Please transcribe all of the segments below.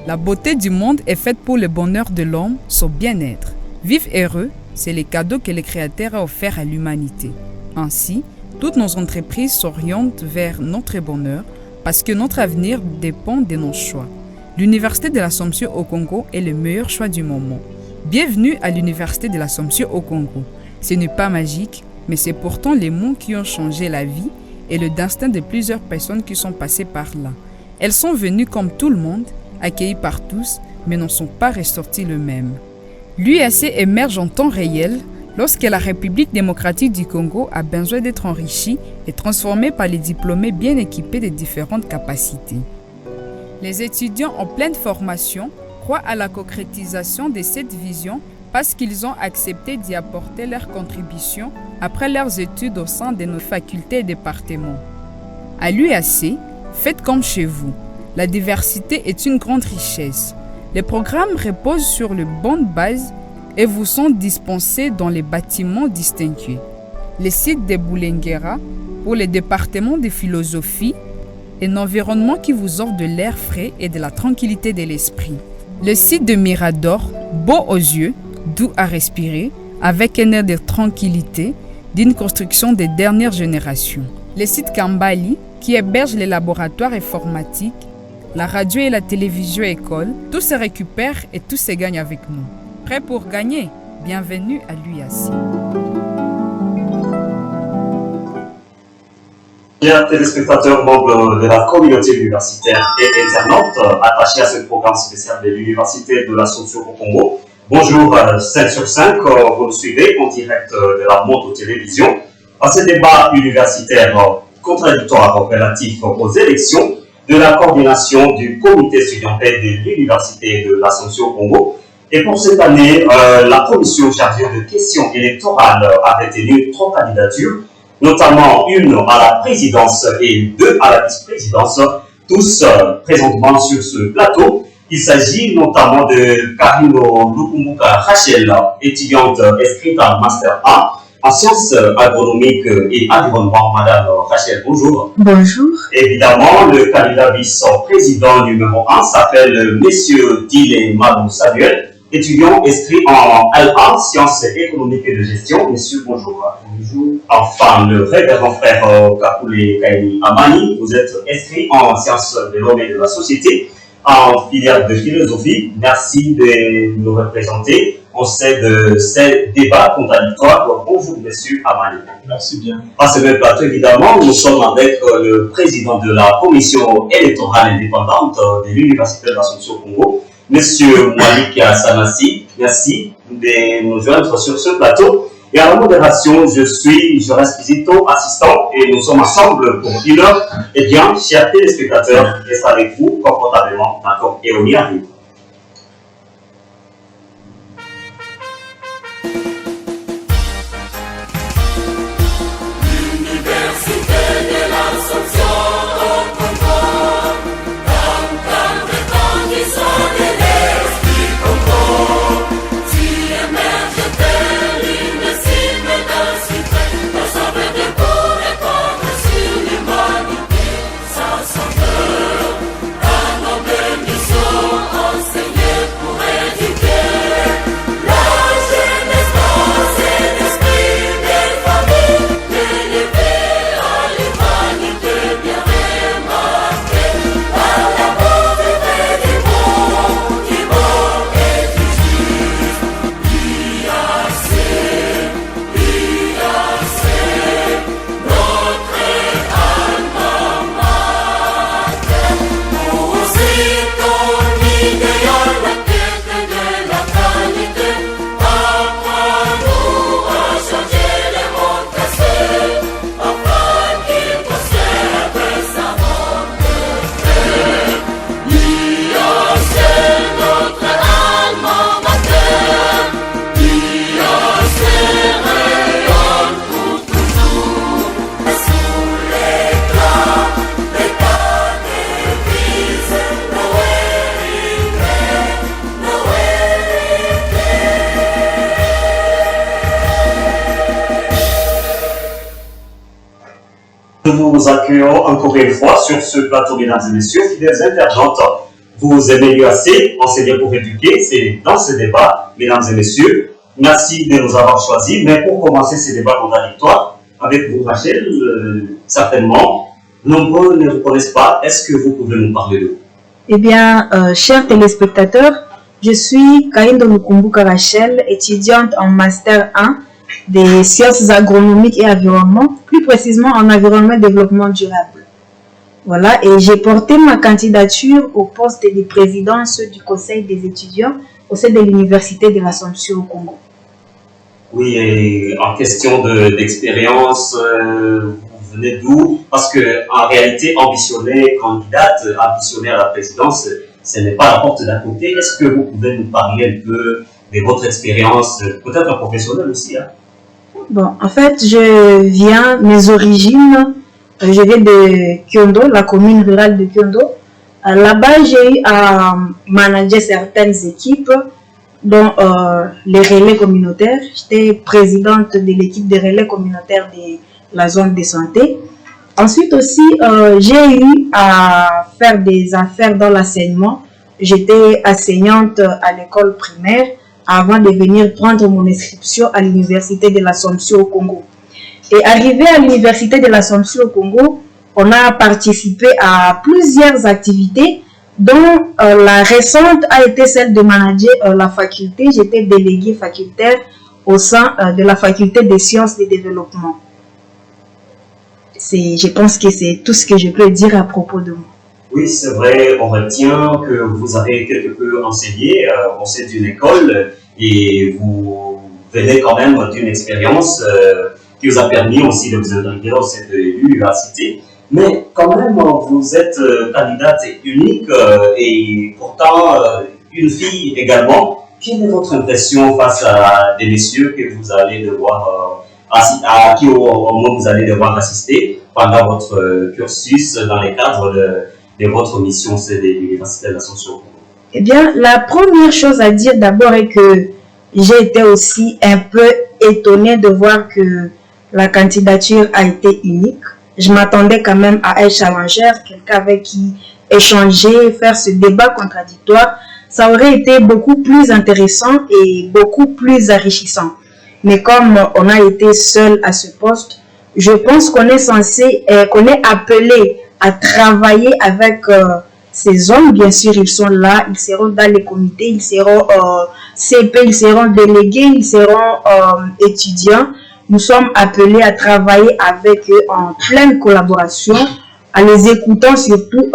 La beauté du monde est faite pour le bonheur de l'homme, son bien-être. Vivre heureux, c'est les cadeaux que le Créateur a offerts à l'humanité. Ainsi, toutes nos entreprises s'orientent vers notre bonheur parce que notre avenir dépend de nos choix. L'Université de l'Assomption au Congo est le meilleur choix du moment. Bienvenue à l'Université de l'Assomption au Congo. Ce n'est pas magique, mais c'est pourtant les mots qui ont changé la vie et le destin de plusieurs personnes qui sont passées par là. Elles sont venues comme tout le monde, accueillies par tous, mais n'en sont pas ressorties le même. L'UAC émerge en temps réel lorsque la République démocratique du Congo a besoin d'être enrichie et transformée par les diplômés bien équipés de différentes capacités. Les étudiants en pleine formation croient à la concrétisation de cette vision parce qu'ils ont accepté d'y apporter leur contribution après leurs études au sein de nos facultés et départements. À l'UAC, faites comme chez vous. La diversité est une grande richesse. Les programmes reposent sur de bonnes bases et vous sont dispensés dans les bâtiments distingués. Le site de Boulenguera pour le département de philosophie est un environnement qui vous offre de l'air frais et de la tranquillité de l'esprit. Le site de Mirador, beau aux yeux, doux à respirer, avec un air de tranquillité, d'une construction des dernières générations. Le site Kambali, qui héberge les laboratoires informatiques, la radio et la télévision école, tout se récupère et tout se gagne avec nous. Prêt pour gagner? Bienvenue à l'UAC. Chers téléspectateurs, membres de la communauté universitaire et internautes attachés à ce programme spécial de l'Université de l'Assomption au Congo, bonjour 5 sur 5, vous nous suivez en direct de la moto-télévision à ce débat universitaire contradictoire relatif aux élections de la coordination du comité étudiantin de l'Université de l'Assomption au Congo. Et pour cette année, la commission chargée de questions électorales a retenu 3 candidatures, notamment une à la présidence et 2 à la vice-présidence, tous présentement sur ce plateau. Il s'agit notamment de Karino Lukumbuka Rachel, étudiante inscrite en Master 1 en sciences agronomiques et environnement. Madame Rachel, bonjour. Bonjour. Évidemment, le candidat vice-président numéro 1 s'appelle Monsieur Dile Malou Samuel, étudiant inscrit en L1, sciences économiques et de gestion. Monsieur, bonjour. Bonjour. Enfin, le révérend frère Kakule Kaini Amani, vous êtes inscrit en sciences de l'homme et de la société, en filière de philosophie. Merci de nous représenter. On sait de ces débats contradictoires. Bonjour, monsieur Amani. Merci bien. À ce même plateau, évidemment, nous sommes avec le président de la commission électorale indépendante de l'Université de l'Assomption au Congo, monsieur Malik Sanassi. Merci de nous joindre sur ce plateau. Et à la modération, je reste Visito, assistant, et nous sommes ensemble pour une heure. Eh bien, chers téléspectateurs, restez avec vous confortablement, d'accord, et on y arrive. Nous vous accueillons encore une fois sur ce plateau, mesdames et messieurs, fidèles internautes. vous aimez l'UAC, enseigner pour éduquer, c'est dans ce débat, mesdames et messieurs. Merci de nous avoir choisis. Mais pour commencer ce débat contradictoire, avec vous, Rachel, certainement, nombreux ne vous connaissent pas. Est-ce que vous pouvez nous parler de vous? Eh bien, chers téléspectateurs, je suis Kaïndo Mukumbuka Rachel, étudiante en Master 1 des sciences agronomiques et environnement, plus précisément en environnement et développement durable. Voilà, et j'ai porté ma candidature au poste de présidence du Conseil des étudiants au sein de l'Université de l'Assomption au Congo. Oui, et en question d'expérience, vous venez d'où? Parce qu'en réalité, ambitionner candidate, ambitionner à la présidence, ce n'est pas la porte d'à côté. Est-ce que vous pouvez nous parler un peu de votre expérience, peut-être professionnelle aussi, hein? Bon, en fait, mes origines, je viens de Kyondo, la commune rurale de Kyondo. Là-bas, j'ai eu à manager certaines équipes, dont les relais communautaires. J'étais présidente de l'équipe des relais communautaires de la zone de santé. Ensuite aussi, j'ai eu à faire des affaires dans l'enseignement. J'étais enseignante à l'école primaire avant de venir prendre mon inscription à l'Université de l'Assomption au Congo. Et arrivé à l'Université de l'Assomption au Congo, on a participé à plusieurs activités, dont la récente a été celle de manager la faculté. J'étais déléguée facultaire au sein de la faculté des sciences et développement. Je pense que c'est tout ce que je peux dire à propos de moi. Oui, c'est vrai, on retient que vous avez quelque peu enseigné au sein d'une école et vous venez quand même d'une expérience qui vous a permis aussi de vous intégrer au sein de l'université. Mais quand même, vous êtes candidate unique et pourtant une fille également. Quelle est votre impression face à des messieurs que vous allez devoir à qui au moins vous allez devoir assister pendant votre cursus dans le cadre de votre mission c'est de l'Université de l'Assomption? Eh bien, la première chose à dire d'abord est que j'ai été aussi un peu étonnée de voir que la candidature a été unique. Je m'attendais quand même à un challenger, quelqu'un avec qui échanger, faire ce débat contradictoire. Ça aurait été beaucoup plus intéressant et beaucoup plus enrichissant. Mais comme on a été seul à ce poste, je pense qu'on est qu'on est appelé à travailler avec ces hommes. Bien sûr, ils sont là, ils seront dans les comités, ils seront CP, ils seront délégués, ils seront étudiants. Nous sommes appelés à travailler avec eux en pleine collaboration, en les écoutant surtout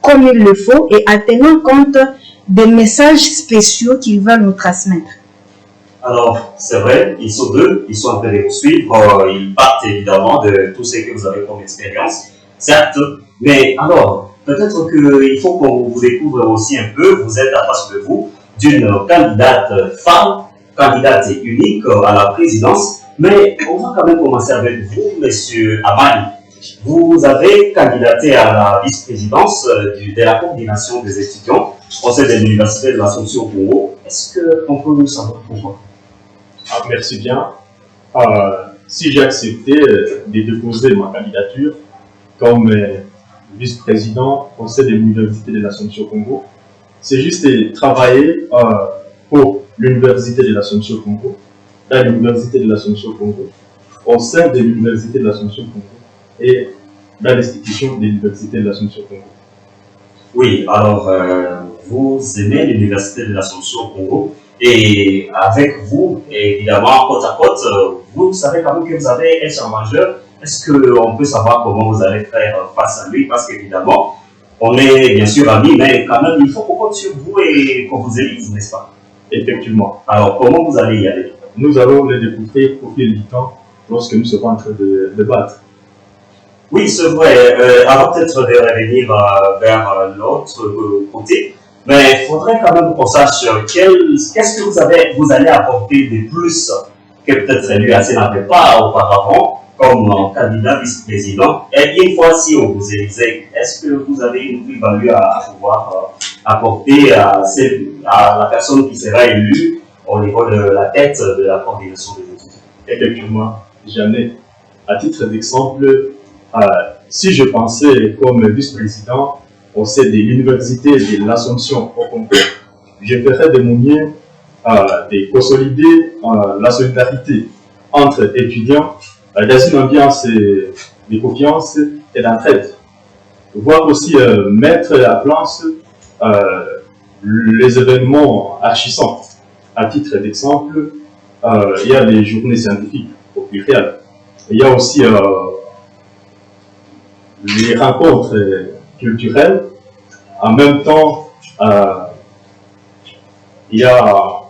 comme il le faut et en tenant compte des messages spéciaux qu'ils veulent nous transmettre. Alors, c'est vrai, ils sont deux, ils sont en train de vous suivre, ils partent évidemment de tout ce que vous avez comme expérience, certes, mais alors, peut-être qu'il faut qu'on vous découvre aussi un peu, vous êtes à face de vous d'une candidate femme, candidate unique à la présidence, mais on va quand même commencer avec vous, monsieur Amani. Vous avez candidaté à la vice-présidence de la coordination des étudiants au sein de l'Université de l'Assomption au Congo. Est-ce qu'on peut nous savoir pourquoi? Merci bien. Si j'ai accepté de déposer ma candidature comme vice-président au sein de l'Université de l'Assomption au Congo, c'est juste de travailler pour l'Université de l'Assomption au Congo, dans l'Université de l'Assomption au Congo, au sein de l'Université de l'Assomption au Congo et dans l'institution de l'Université de l'Assomption au Congo. Oui, alors vous aimez l'Université de l'Assomption au Congo et avec vous, évidemment, côte à côte, vous savez quand même que vous avez un challenger. Est-ce qu'on peut savoir comment vous allez faire face à lui? Parce qu'évidemment, on est bien sûr amis, mais quand même, il faut qu'on compte sur vous et qu'on vous élise, n'est-ce pas? Effectivement. Alors, comment vous allez y aller? Nous allons le découvrir au fil du temps lorsque nous serons en train de débattre. Oui, c'est vrai. Avant peut-être de revenir vers l'autre côté, mais il faudrait quand même qu'on sache qu'est-ce que vous allez apporter de plus que peut-être l'UAC n'avait pas auparavant comme candidat vice-président. Et une fois si on vous élisait, est-ce que vous avez une plus-value à pouvoir apporter à la personne qui sera élue au niveau de la tête de la coordination des étudiants? Effectivement, j'en ai. À titre d'exemple, si je pensais comme vice-président, au sein de l'Université de l'Assomption au Congo, je ferai de mon mieux de consolider la solidarité entre étudiants dans une ambiance de confiance et d'entraide. Voire aussi mettre à place les événements enrichissants. À titre d'exemple, il y a les journées scientifiques au pluriel. Il y a aussi les rencontres culturelles. En même temps, il y a,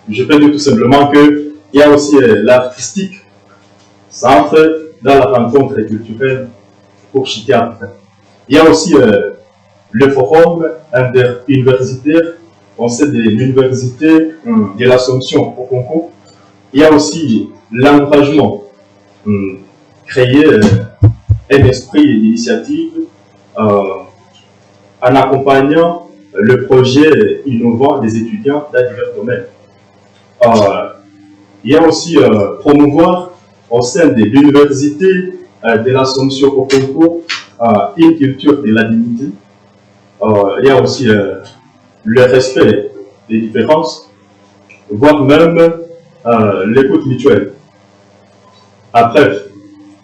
je peux dire tout simplement qu'il y a aussi l'artistique centre dans la rencontre culturelle pour Chitia. Il y a aussi le forum interuniversitaire au sein de l'université de l'Assomption au Congo. Il y a aussi l'encouragement, créer un esprit d'initiative en accompagnant le projet innovant des étudiants dans divers domaines. Il y a aussi promouvoir au sein de l'université de l'Assomption au Congo une culture de la dignité. Il y a aussi le respect des différences, voire même l'écoute mutuelle. Après,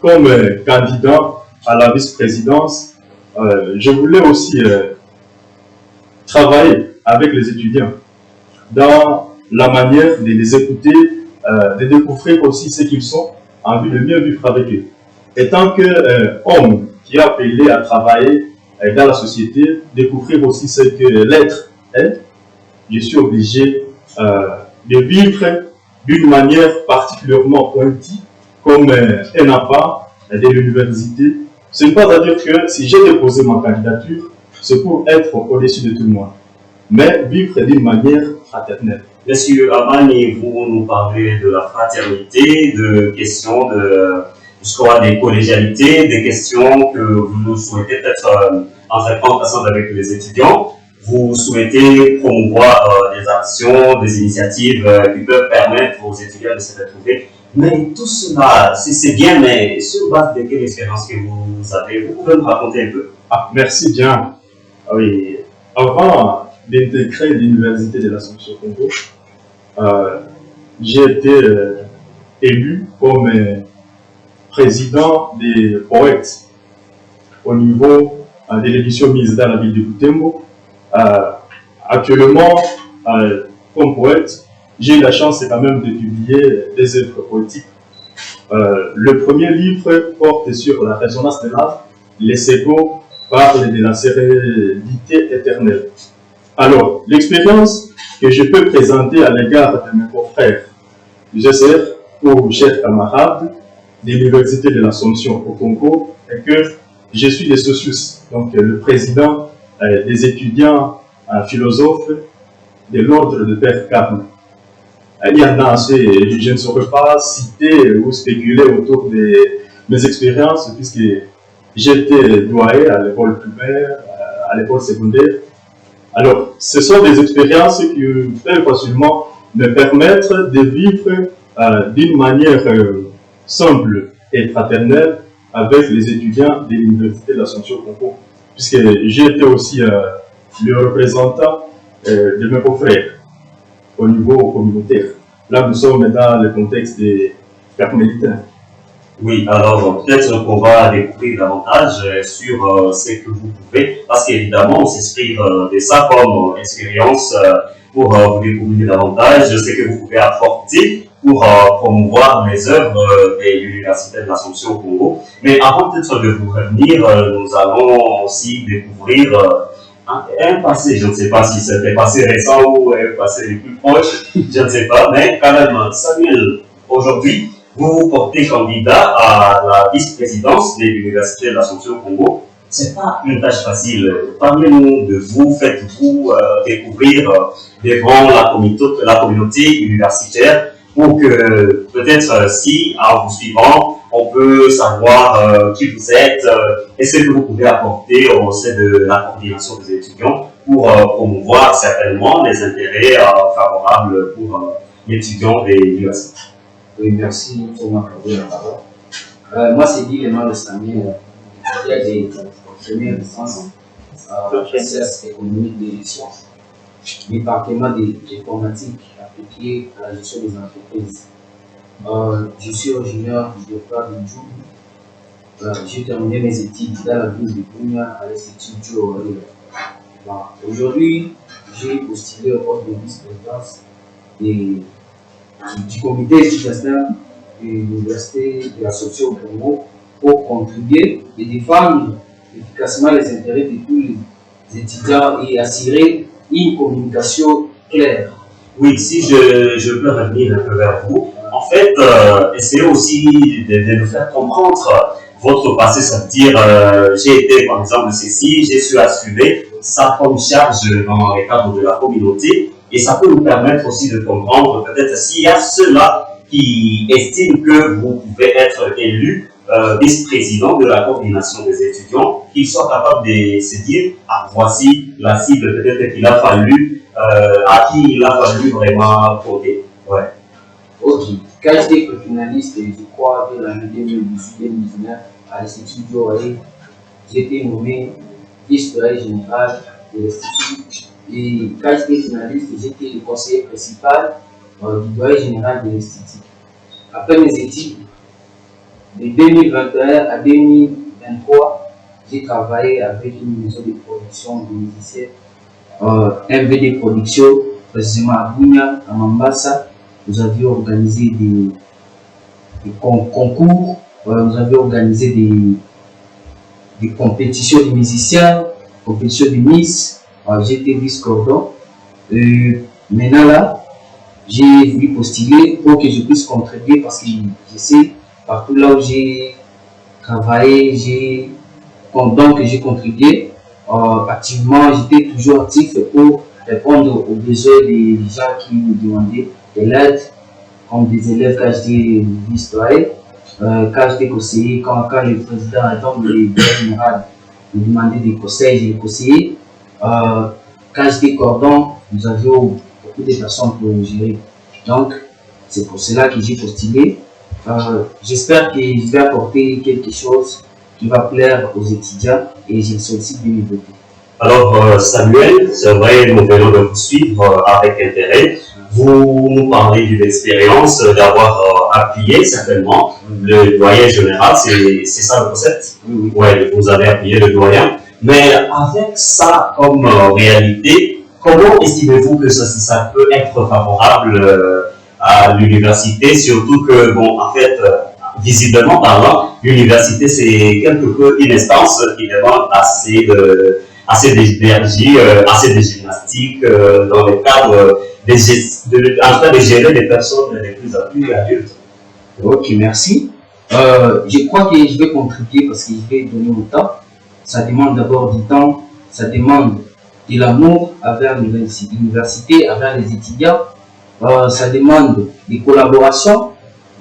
comme candidat à la vice-présidence, je voulais aussi travailler avec les étudiants dans la manière de les écouter, de découvrir aussi ce qu'ils sont, en vue de mieux vivre avec eux. Et tant qu'homme qui est appelé à travailler dans la société, découvrir aussi ce que l'être est, je suis obligé de vivre d'une manière particulièrement pointue, comme un appart de l'université. Ce n'est pas à dire que si j'ai déposé ma candidature, c'est pour être au-dessus de tout le monde, mais vivre d'une manière fraternelle. Monsieur Amani, vous nous parlez de la fraternité, de questions des collégialités, des questions que vous souhaitez peut-être en fréquentation avec les étudiants. Vous souhaitez promouvoir des actions, des initiatives qui peuvent permettre aux étudiants de se retrouver. Mais tout cela, c'est bien, mais sur base de quelle expérience que vous avez, vous pouvez me raconter un peu? Merci bien. Oui, avant d'intégrer l'Université de l'Assomption au Congo, j'ai été élu comme président des poètes au niveau de l'édition mise dans la ville de Butembo. Actuellement, comme poète, j'ai eu la chance quand même de publier des œuvres poétiques. Le premier livre porte sur la résonance de l'âme. Les Sego parlent de la sérénité éternelle. Alors, l'expérience que je peux présenter à l'égard de mes confrères, je sais, aux chers camarades de l'Université de l'Assomption au Congo, est que je suis de Socius, donc le président des étudiants philosophes de l'ordre de Père Carme. Il y en a assez, je ne saurais pas citer ou spéculer autour de mes expériences, puisque j'étais doyen à l'école primaire, à l'école secondaire. Alors, ce sont des expériences qui peuvent facilement me permettre de vivre d'une manière simple et fraternelle avec les étudiants de l'Université de l'Assomption au Congo, puisque j'ai été aussi le représentant de mes confrères au niveau communautaire. Là, nous sommes dans le contexte des carmélitains. Oui, alors peut-être qu'on va découvrir davantage sur ce que vous pouvez, parce qu'évidemment, on s'inspire de ça comme expérience pour vous découvrir davantage ce que vous pouvez apporter pour promouvoir les œuvres de l'Université de l'Assomption au Congo. Mais avant peut-être de vous revenir, nous allons aussi découvrir un passé, je ne sais pas si c'était passé récent ou un passé le plus proche, je ne sais pas, mais quand même, Samuel, aujourd'hui, vous vous portez candidat à la vice-présidence de l'Université de l'Assomption au Congo. Ce n'est pas une tâche facile. Parlez-nous de vous, faites-vous découvrir devant la communauté universitaire pour que peut-être si, en vous suivant, on peut savoir qui vous êtes et ce que vous pouvez apporter au sein de la coordination des étudiants pour promouvoir certainement les intérêts favorables pour l'étudiant de l'université. Oui, merci pour m'accorder la parole. Moi, c'est dit le nom de Samuel, qui a des premières licences sciences économiques et des sciences, département d'informatique appliquée à la gestion des entreprises. Je suis originaire de Djoum. J'ai terminé mes études dans la ville de Bunia à l'Institut Joe. Aujourd'hui, j'ai postulé au poste de vice-présidence du comité étudiant de l'Université de l'Assomption au Congo pour contribuer et défendre efficacement les intérêts de tous les étudiants et assurer une communication claire. Oui, si je peux revenir un peu vers vous, en fait, essayez aussi de nous faire comprendre votre passé, c'est-à-dire j'ai été par exemple ceci, j'ai su assumer ça comme charge dans les cadres de la communauté et ça peut nous permettre aussi de comprendre peut-être s'il y a ceux-là qui estiment que vous pouvez être élu vice-président de la coordination des étudiants, qu'ils soient capables de se dire ah, voici la cible peut-être qu'il a fallu, à qui il a fallu vraiment coder. Ouais. Ok, quand j'étais finaliste, je crois, de l'année 2018-2019 à l'Institut Joaillet, j'ai été nommé vice-président général de l'Institut. Et quand j'étais finaliste, j'étais le conseiller principal du doyen général de l'Institut. Après mes études, de 2021 à 2023, j'ai travaillé avec une maison de production de musiciens, MVD Production, précisément à Bunia, à Mambasa. Nous avions organisé des concours, nous avions organisé des compétitions de musiciens, compétitions de Miss. J'étais vice-cordon. Maintenant là, j'ai voulu postuler pour que je puisse contribuer parce que je sais, partout là où j'ai travaillé, donc j'ai contribué. Activement, j'étais toujours actif pour répondre aux besoins des gens qui me demandaient de l'aide, comme des élèves quand j'étais vice-doyen, quand j'étais conseiller, quand le président, donc le général, me demandait des conseils, j'ai conseillé. Quand j'étais cordon, nous avions beaucoup de personnes pour gérer. Donc, c'est pour cela que j'ai postulé. J'espère que je vais apporter quelque chose qui va plaire aux étudiants et je sollicite de me voter. Alors, Samuel, c'est vrai, nous venons de vous suivre avec intérêt. Vous nous parlez d'une expérience d'avoir appuyé certainement le doyen général, c'est ça le concept? Oui. Ouais, vous avez appuyé le doyen. Mais avec ça comme réalité, comment estimez-vous que ça peut être favorable à l'université, surtout que, bon, en fait, visiblement parlant, l'université c'est quelque peu une instance qui demande assez d'énergie, assez de gymnastique dans le cadre de gérer les personnes les plus adultes. Ok, merci. Je crois que je vais contribuer parce que je vais donner mon temps. Ça demande d'abord du temps, ça demande de l'amour envers l'université, envers les étudiants. Ça demande des collaborations.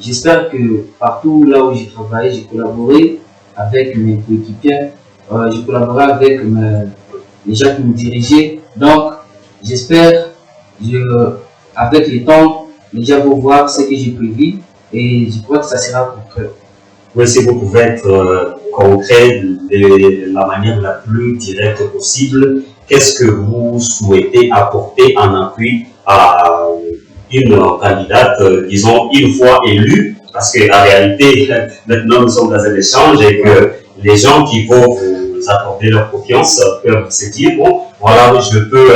J'espère que partout là où j'ai travaillé, j'ai collaboré avec mes coéquipiers, j'ai collaboré avec les gens qui me dirigeaient. Donc, j'espère, avec le temps, les gens vont voir ce que j'ai prévu et je crois que ça sera concret. Oui, si vous pouvez être concret de la manière la plus directe possible, qu'est-ce que vous souhaitez apporter en appui à une candidate, disons, une fois élue, parce qu'en réalité, maintenant nous sommes dans un échange et que les gens qui vont vous accorder leur confiance peuvent se dire, bon, voilà, je peux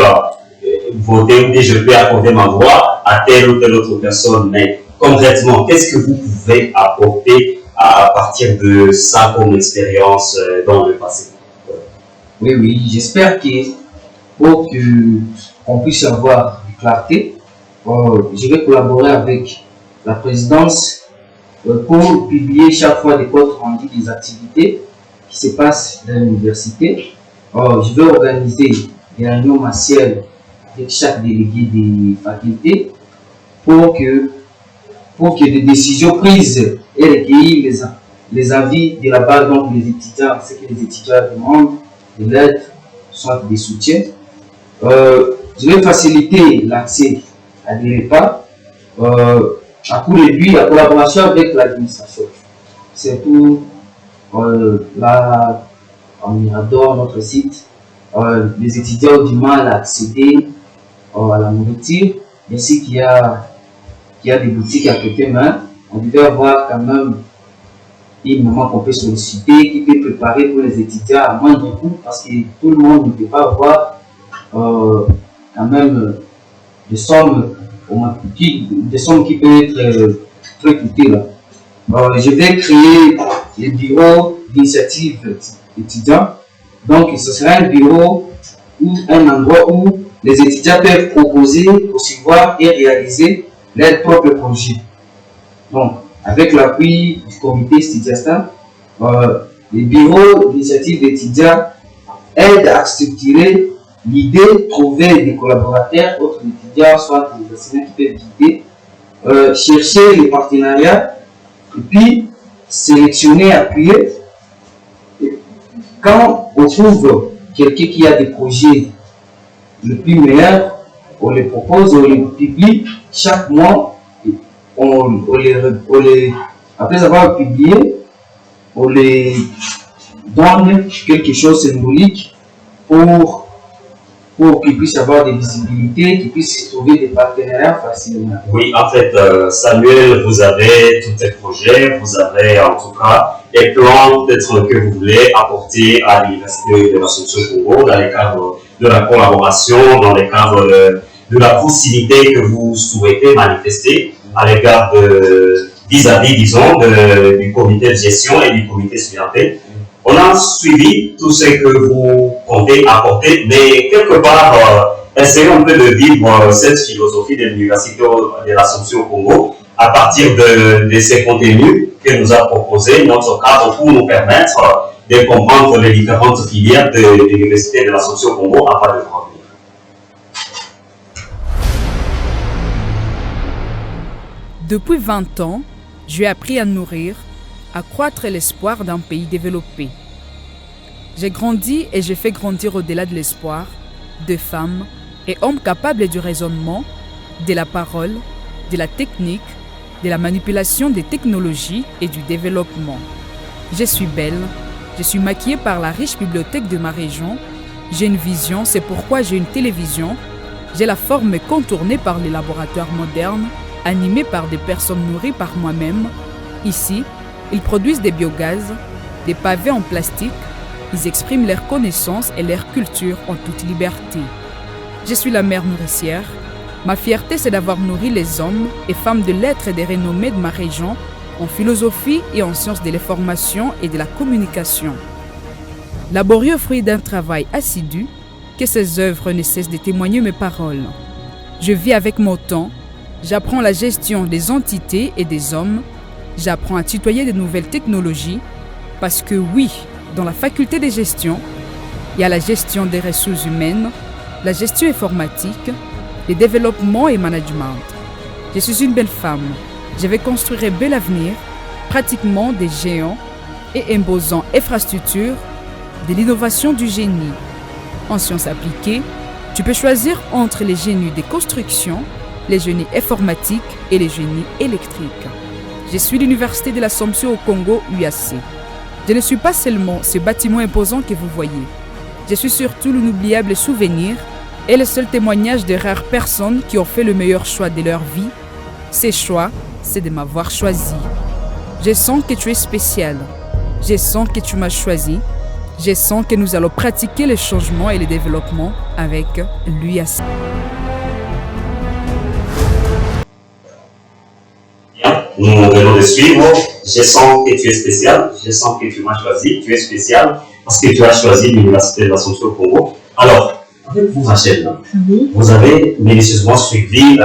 voter ou je peux accorder ma voix à telle ou telle autre personne, mais concrètement, qu'est-ce que vous pouvez apporter à partir de ça comme expérience dans le passé? Oui, j'espère que pour qu'on puisse avoir une clarté, je vais collaborer avec la présidence pour publier chaque fois des comptes rendus des activités qui se passent dans l'université. Je vais organiser des réunions mensuelles avec chaque délégué des facultés pour que des décisions prises et recueillir les avis de la part donc les étudiants, ce que les étudiants demandent, de l'aide, soit des soutiens. Je vais faciliter l'accès à des repas, à coût réduit, la collaboration avec l'administration. Surtout là, en Mirador, notre site, les étudiants ont du mal à accéder à la nourriture, ainsi qu'il y a des boutiques à côté même. On devait avoir quand même une maman qu'on peut solliciter, qui peut préparer pour les étudiants à moindre coût, parce que tout le monde ne peut pas avoir quand même des sommes qui peuvent être très coûteuses là. Je vais créer le bureau d'initiative étudiants. Donc, ce sera un bureau ou un endroit où les étudiants peuvent proposer, recevoir et réaliser leurs propres projets. Donc, avec l'appui du comité Studiastan, le bureau d'initiative étudiants aide à structurer l'idée, trouver des collaborateurs, autres étudiants, soit des enseignants qui peuvent guider, chercher les partenariats, et puis sélectionner, appuyer. Quand on trouve quelqu'un qui a des projets le plus meilleurs, on les propose, on les publie chaque mois. Après avoir publié, on les donne quelque chose de symbolique pour qu'ils puissent avoir des visibilités, qu'ils puissent trouver des partenariats facilement. Oui, en fait, Samuel, vous avez tous ces projets, vous avez en tout cas des plans peut-être que vous voulez apporter à l'Université de l'Assomption Congo dans le cadre de la collaboration, dans le cadre de la proximité que vous souhaitez manifester à l'égard vis-à-vis, disons, du comité de gestion et du comité studentel. On a suivi tout ce que vous comptez apporter, mais quelque part, essayons un peu de vivre cette philosophie de l'Université de l'Assomption au Congo à partir de ces contenus que nous a proposé notre cadre pour nous permettre de comprendre les différentes filières de l'Université de l'Assomption au Congo afin de revenir. Depuis 20 ans, j'ai appris à nourrir, à croître l'espoir d'un pays développé. J'ai grandi et j'ai fait grandir au-delà de l'espoir de femmes et hommes capables du raisonnement, de la parole, de la technique, de la manipulation des technologies et du développement. Je suis belle, je suis maquillée par la riche bibliothèque de ma région, j'ai une vision, c'est pourquoi j'ai une télévision, j'ai la forme contournée par les laboratoires modernes, animés par des personnes nourries par moi-même. Ici, ils produisent des biogaz, des pavés en plastique, ils expriment leurs connaissances et leur culture en toute liberté. Je suis la mère nourricière. Ma fierté, c'est d'avoir nourri les hommes et femmes de lettres et des renommées de ma région en philosophie et en sciences de l'information et de la communication. Laborieux fruit d'un travail assidu, que ces œuvres ne cessent de témoigner mes paroles. Je vis avec mon temps, j'apprends la gestion des entités et des hommes, j'apprends à tutoyer de nouvelles technologies, parce que oui, dans la faculté de gestion, il y a la gestion des ressources humaines, la gestion informatique, le développement et management. Je suis une belle femme. Je vais construire un bel avenir, pratiquement des géants et imposant infrastructures de l'innovation du génie. En sciences appliquées, tu peux choisir entre les génies des constructions, les génies informatiques et les génies électriques. Je suis l'Université de l'Assomption au Congo, UAC. Je ne suis pas seulement ce bâtiment imposant que vous voyez. Je suis surtout l'inoubliable souvenir et le seul témoignage de rares personnes qui ont fait le meilleur choix de leur vie. Ces choix, c'est de m'avoir choisi. Je sens que tu es spécial. Je sens que tu m'as choisi. Je sens que nous allons pratiquer le changement et le développement avec l'UAC. Nous venons de suivre. Je sens que tu es spécial. Je sens que tu m'as choisi. Tu es spécial parce que tu as choisi l'Université de l'Assomption au Congo. Alors, avec vous, Rachel, vous avez minutieusement suivi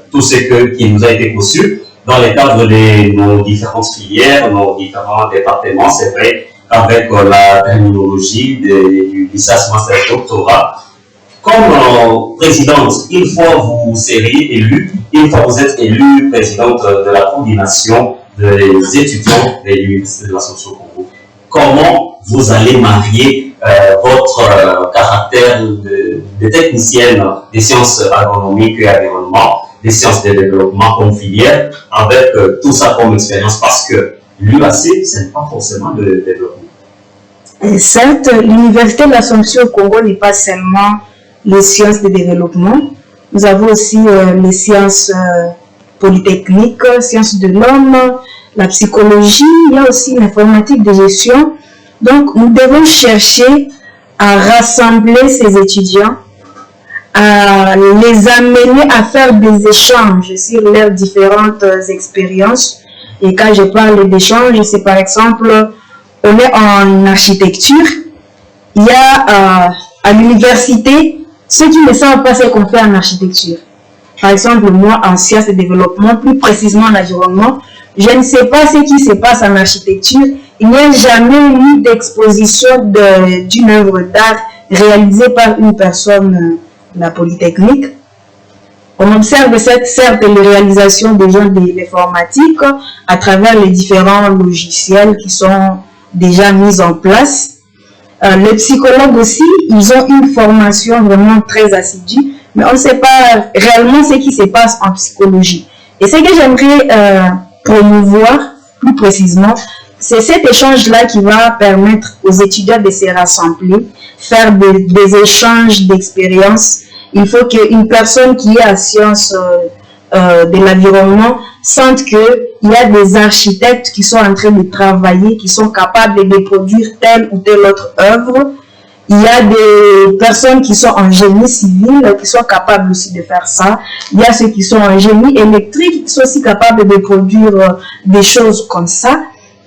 tout ce qui nous a été conçu dans le cadre de nos différentes filières, nos différents départements. C'est vrai qu'avec la terminologie du licence master doctorat, comme présidente, une fois vous seriez élue, une fois vous êtes élue présidente de la coordination des étudiants de l'Université de l'Assomption au Congo, comment vous allez marier votre caractère de technicienne des sciences agronomiques et environnement, des sciences de développement comme filière, avec tout ça comme expérience, parce que l'UAC, ce n'est pas forcément de développement. Et certes, l'Université de l'Assomption au Congo n'est pas seulement les sciences de développement. Nous avons aussi les sciences polytechniques, sciences de l'homme, la psychologie, il y a aussi l'informatique de gestion. Donc, nous devons chercher à rassembler ces étudiants, à les amener à faire des échanges sur leurs différentes expériences. Et quand je parle d'échanges, c'est par exemple, on est en architecture, il y a à l'université ceux qui ne savent pas ce qu'on fait en architecture. Par exemple, moi, en sciences de développement, plus précisément en environnement, je ne sais pas ce qui se passe en architecture. Il n'y a jamais eu d'exposition d'une œuvre d'art réalisée par une personne de la Polytechnique. On observe certes les réalisations des gens de l'informatique à travers les différents logiciels qui sont déjà mis en place. Les psychologues aussi, ils ont une formation vraiment très assidue, mais on ne sait pas réellement ce qui se passe en psychologie. Et ce que j'aimerais promouvoir plus précisément, c'est cet échange-là qui va permettre aux étudiants de se rassembler, faire des échanges d'expériences. Il faut qu'une personne qui est à sciences de l'environnement sente qu'il y a des architectes qui sont en train de travailler, qui sont capables de produire telle ou telle autre œuvre. Il y a des personnes qui sont en génie civil, qui sont capables aussi de faire ça. Il y a ceux qui sont en génie électrique, qui sont aussi capables de produire des choses comme ça.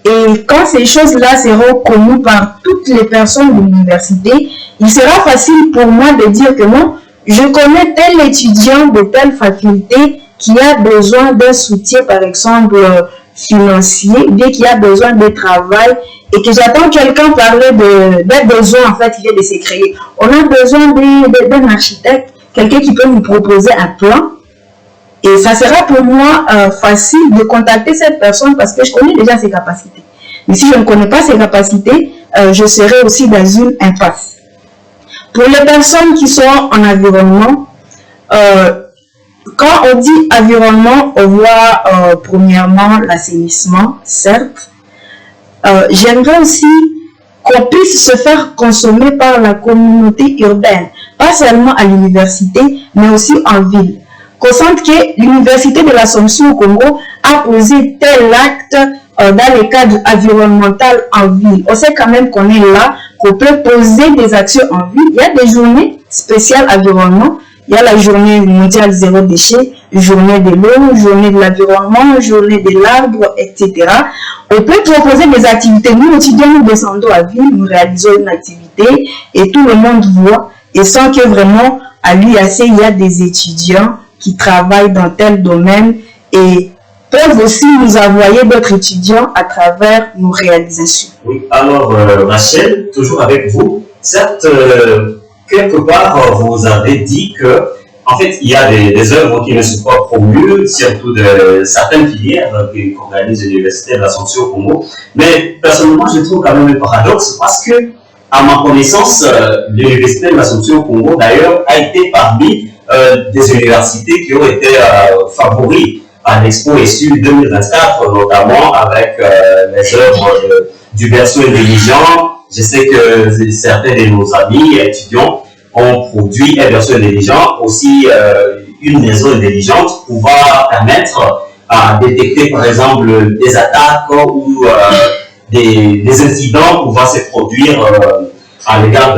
Et quand ces choses-là seront connues par toutes les personnes de l'université, il sera facile pour moi de dire que non, je connais tel étudiant de telle faculté qui a besoin d'un soutien, par exemple, financier, ou bien qui a besoin de travail, et que j'attends quelqu'un parler d'un besoin, en fait, qui vient de se créer. On a besoin d'un architecte, quelqu'un qui peut nous proposer un plan, et ça sera pour moi facile de contacter cette personne parce que je connais déjà ses capacités. Mais si je ne connais pas ses capacités, je serai aussi dans une impasse. Pour les personnes qui sont en environnement, quand on dit environnement, on voit premièrement l'assainissement, certes. J'aimerais aussi qu'on puisse se faire consommer par la communauté urbaine, pas seulement à l'université, mais aussi en ville. Qu'on sente que l'Université de l'Assomption au Congo a posé tel acte dans le cadre environnemental en ville. On sait quand même qu'on est là, qu'on peut poser des actions en ville. Il y a des journées spéciales environnement. Il y a la journée mondiale zéro déchet, journée de l'eau, journée de l'environnement, journée de l'arbre, etc. On peut proposer des activités. Nous, étudiants, nous descendons à ville, nous réalisons une activité et tout le monde voit. Et sans que vraiment, à l'UAC, il y a des étudiants qui travaillent dans tel domaine et peuvent aussi nous envoyer d'autres étudiants à travers nos réalisations. Oui, alors Rachel, toujours avec vous. Certes, quelque part, vous avez dit que, en fait, il y a des œuvres qui ne sont pas promues, surtout de certaines filières qu'organise l'Université de l'Assomption au Congo. Mais personnellement, je trouve quand même un paradoxe parce que, à ma connaissance, l'Université de l'Assomption au Congo, d'ailleurs, a été parmi des universités qui ont été favoris à l'Expo ESU 2024, notamment avec les œuvres du berceau intelligent. Je sais que certains de nos amis étudiants ont produit un berceau intelligent, aussi une maison intelligente pouvant permettre à détecter par exemple des attaques ou des incidents pouvant se produire à l'égard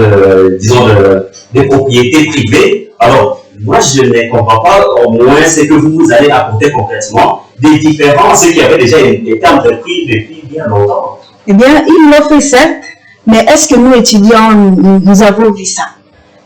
des propriétés privées. Alors, moi, je ne comprends pas au moins ce que vous allez apporter concrètement des différences qui avaient déjà été entrepris depuis bien longtemps. Eh bien, il l'a fait certes, mais est-ce que nous étudiants, nous avons vu ça?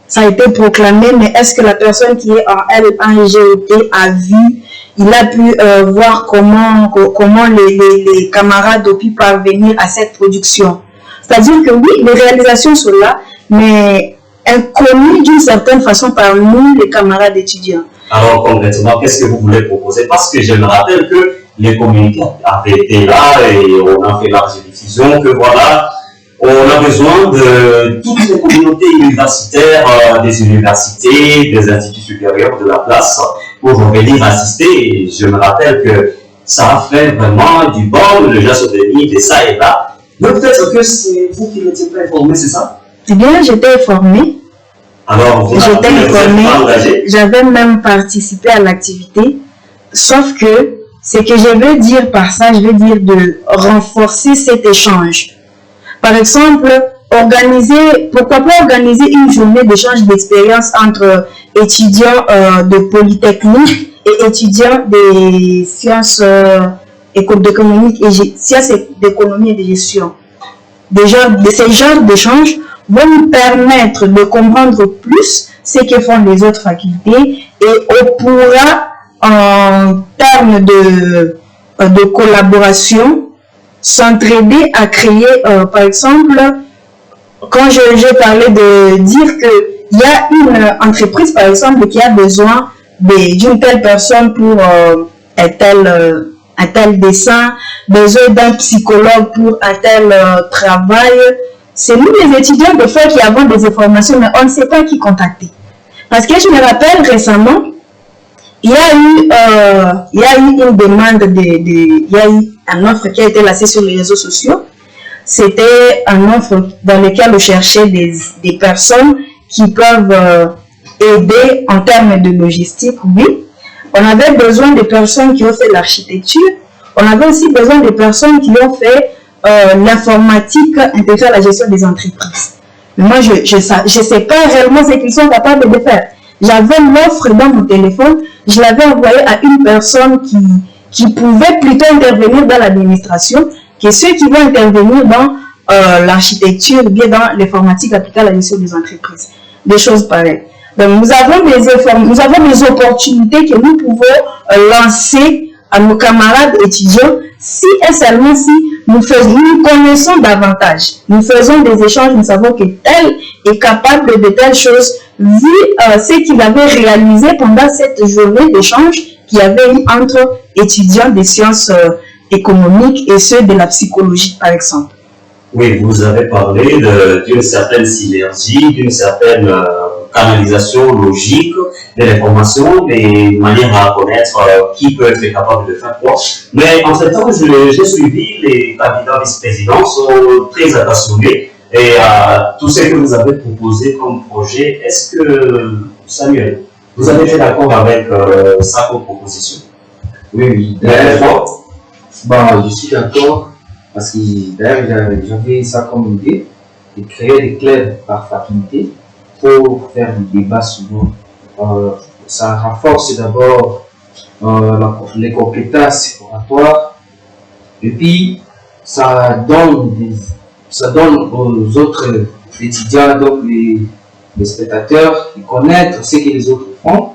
Ça a été proclamé, mais est-ce que la personne qui est en GET a vu, il a pu voir comment les camarades ont pu parvenir à cette production? C'est-à-dire que oui, les réalisations sont là, mais inconnues d'une certaine façon par nous, les camarades étudiants. Alors concrètement, qu'est-ce que vous voulez proposer? Parce que je me rappelle que les communiqués avaient été là et on a fait large diffusion, que voilà, on a besoin de toutes les communautés universitaires, des universités, des instituts supérieurs de la place pour venir assister. Et je me rappelle que ça a fait vraiment du bon, les gens sont venus de ça et là. Mais peut-être que c'est vous qui n'étiez pas informé, c'est ça? Eh bien, j'étais informée. Alors, vous J'étais informée. engagé? J'avais même participé à l'activité. Sauf que ce que je veux dire par ça, je veux dire de renforcer cet échange. Par exemple, pourquoi pas organiser une journée d'échange d'expérience entre étudiants de Polytechnique et étudiants des sciences économiques et sciences d'économie et de gestion. Ces genres d'échanges vont nous permettre de comprendre plus ce que font les autres facultés et on pourra, en termes de collaboration, s'entraider à créer, par exemple, quand j'ai parlé de dire qu'il y a une entreprise, par exemple, qui a besoin d'une telle personne pour un tel dessin, besoin d'un psychologue pour un tel travail. C'est nous les étudiants des fois qui avons des informations, mais on ne sait pas qui contacter. Parce que je me rappelle récemment, il y a eu une demande, il y a eu un offre qui a été lancée sur les réseaux sociaux. C'était un offre dans lequel on cherchait des personnes qui peuvent aider en termes de logistique, oui. On avait besoin de personnes qui ont fait l'architecture. On avait aussi besoin de personnes qui ont fait l'informatique intégrée à la gestion des entreprises. Moi, je ne sais pas réellement ce qu'ils sont capables de faire. J'avais l'offre dans mon téléphone, je l'avais envoyée à une personne qui pouvait plutôt intervenir dans l'administration que ceux qui vont intervenir dans l'architecture ou bien dans l'informatique appliquée à la gestion des entreprises. Des choses pareilles. Donc, nous avons des opportunités que nous pouvons lancer à nos camarades étudiants si et seulement si nous connaissons davantage. Nous faisons des échanges, nous savons que tel est capable de telle chose vu ce qu'il avait réalisé pendant cette journée d'échange qu'il y avait eu entre étudiants des sciences économiques et ceux de la psychologie, par exemple. Oui, vous avez parlé d'une certaine synergie, d'une certaine canalisation logique de l'information, des manières à connaître qui peut être capable de faire quoi. Mais en ce temps, j'ai suivi les candidats vice-présidents sont très attentionnés et à tout ce que vous avez proposé comme projet. Est-ce que, Samuel, vous avez été d'accord avec ça comme proposition? Oui, d'accord. Bon, je suis d'accord. Parce que d'ailleurs, j'avais ça comme idée de créer des clubs par faculté pour faire des débats souvent. Ça renforce d'abord les compétences oratoires et puis ça donne aux autres étudiants, donc les spectateurs, de connaître ce que les autres font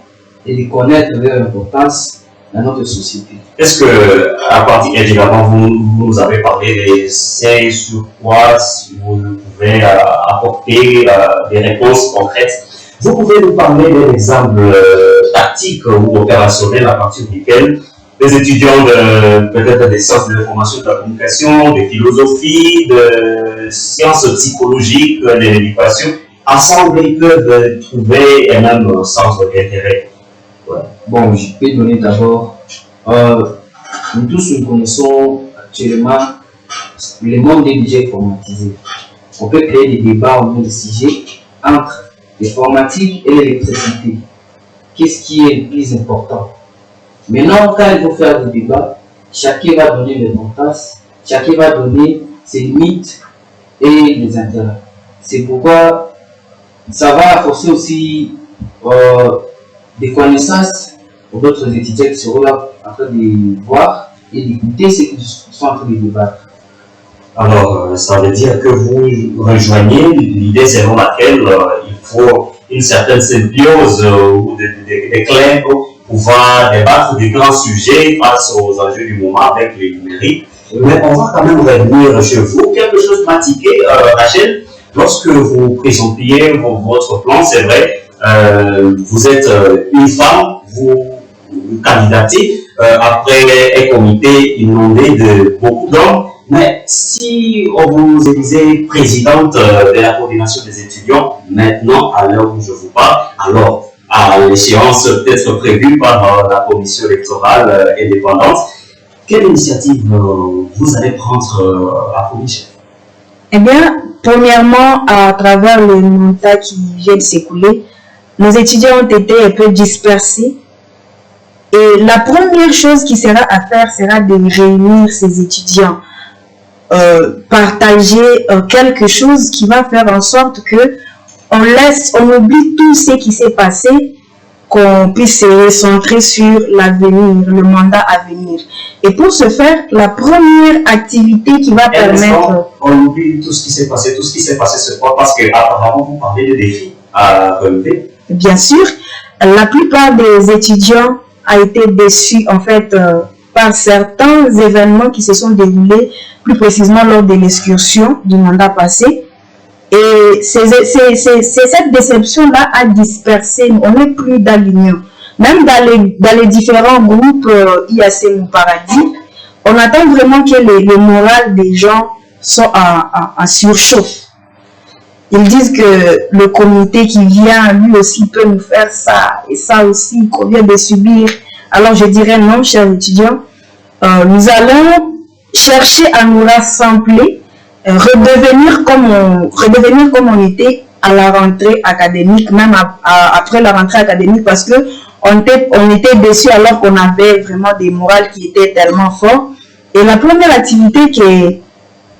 et de connaître leur importance dans notre société. Est-ce que, à partir évidemment, vous avez parlé des essais sur quoi vous pouvez apporter des réponses concrètes. Vous pouvez nous parler d'un exemple tactique ou opérationnel à partir duquel les étudiants peut-être des sciences de l'information et de la communication, de philosophie, de sciences psychologiques, de l'éducation, ensemble ils peuvent trouver un même sens d'intérêt. Ouais. Bon, je peux donner d'abord, nous tous nous connaissons actuellement, le monde est déjà informatisé. On peut créer des débats au niveau de sujets entre l'informatique et l'électricité. Qu'est-ce qui est le plus important? Maintenant, quand il faut faire des débats, chacun va donner l'importance, chacun va donner ses limites et les intérêts. C'est pourquoi ça va forcer aussi des connaissances pour d'autres étudiants qui seront là en train de voir et d'écouter ce qu'ils sont en train de débattre. Alors, ça veut dire que vous rejoignez l'idée selon laquelle il faut une certaine symbiose ou des clés pour pouvoir débattre des grands sujets face aux enjeux du moment avec les numériques. Mais on va quand même revenir chez vous. Quelque chose m'a tiqué, Rachel, lorsque vous présentiez votre plan, c'est vrai, vous êtes une femme, vous candidatez après un comité inondé de beaucoup d'hommes. Mais si on vous élisait présidente de la coordination des étudiants, maintenant, à l'heure où je vous parle, alors à l'échéance peut-être prévue par la commission électorale indépendante, quelle initiative vous allez prendre à Fournichef? Eh bien, premièrement, à travers le mandat qui vient de s'écouler, nos étudiants ont été un peu dispersés. Et la première chose qui sera à faire sera de réunir ces étudiants, partager quelque chose qui va faire en sorte que on oublie tout ce qui s'est passé, qu'on puisse se recentrer sur l'avenir, le mandat à venir. Et pour ce faire, la première activité qui va permettre... On oublie tout ce qui s'est passé. Tout ce qui s'est passé, c'est quoi? Parce qu'apparemment, vous parlez de défis à relever. Bien sûr, la plupart des étudiants ont été déçus en fait par certains événements qui se sont déroulés, plus précisément lors de l'excursion du mandat passé. Et c'est cette déception-là a dispersé, on n'est plus dans l'union. Même dans les différents groupes IAC ou Paradis, on attend vraiment que le moral des gens soit en surchauffe. Ils disent que le comité qui vient, lui aussi, peut nous faire ça, et ça aussi, qu'on vient de subir. Alors je dirais non, chers étudiants, nous allons chercher à nous rassembler, redevenir comme on était à la rentrée académique, même après la rentrée académique, parce que on était déçus alors qu'on avait vraiment des morales qui étaient tellement forts. Et la première activité que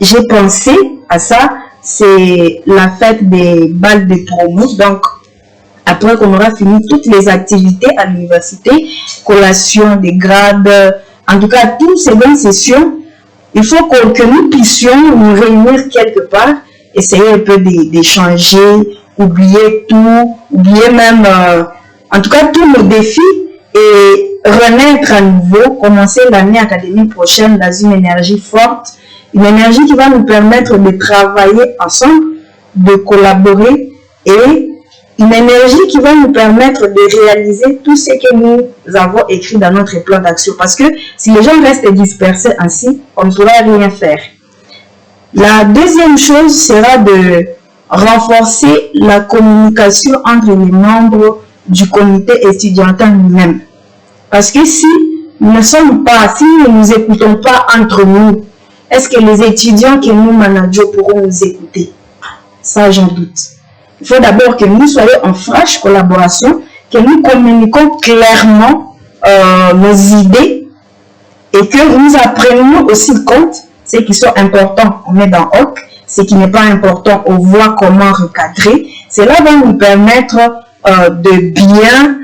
j'ai pensé à ça, c'est la fête des balles de promo. Donc, après qu'on aura fini toutes les activités à l'université, collation des grades, en tout cas, toutes ces bonnes sessions, il faut que nous puissions nous réunir quelque part, essayer un peu d'échanger, oublier tout, oublier même, en tout cas, tous nos défis et renaître à nouveau, commencer l'année académique prochaine dans une énergie forte, une énergie qui va nous permettre de travailler ensemble, de collaborer et une énergie qui va nous permettre de réaliser tout ce que nous avons écrit dans notre plan d'action. Parce que si les gens restent dispersés ainsi, on ne pourra rien faire. La deuxième chose sera de renforcer la communication entre les membres du comité étudiantin lui-même. Parce que si nous ne sommes pas, si nous ne nous écoutons pas entre nous, est-ce que les étudiants que nous manageons pourront nous écouter? Ça, j'en doute. Il faut d'abord que nous soyons en franche collaboration, que nous communiquons clairement nos idées et que nous apprenions aussi compte ce qui sont importants, on met dans OC, ce qui n'est pas important, on voit comment recadrer. Cela va nous permettre de bien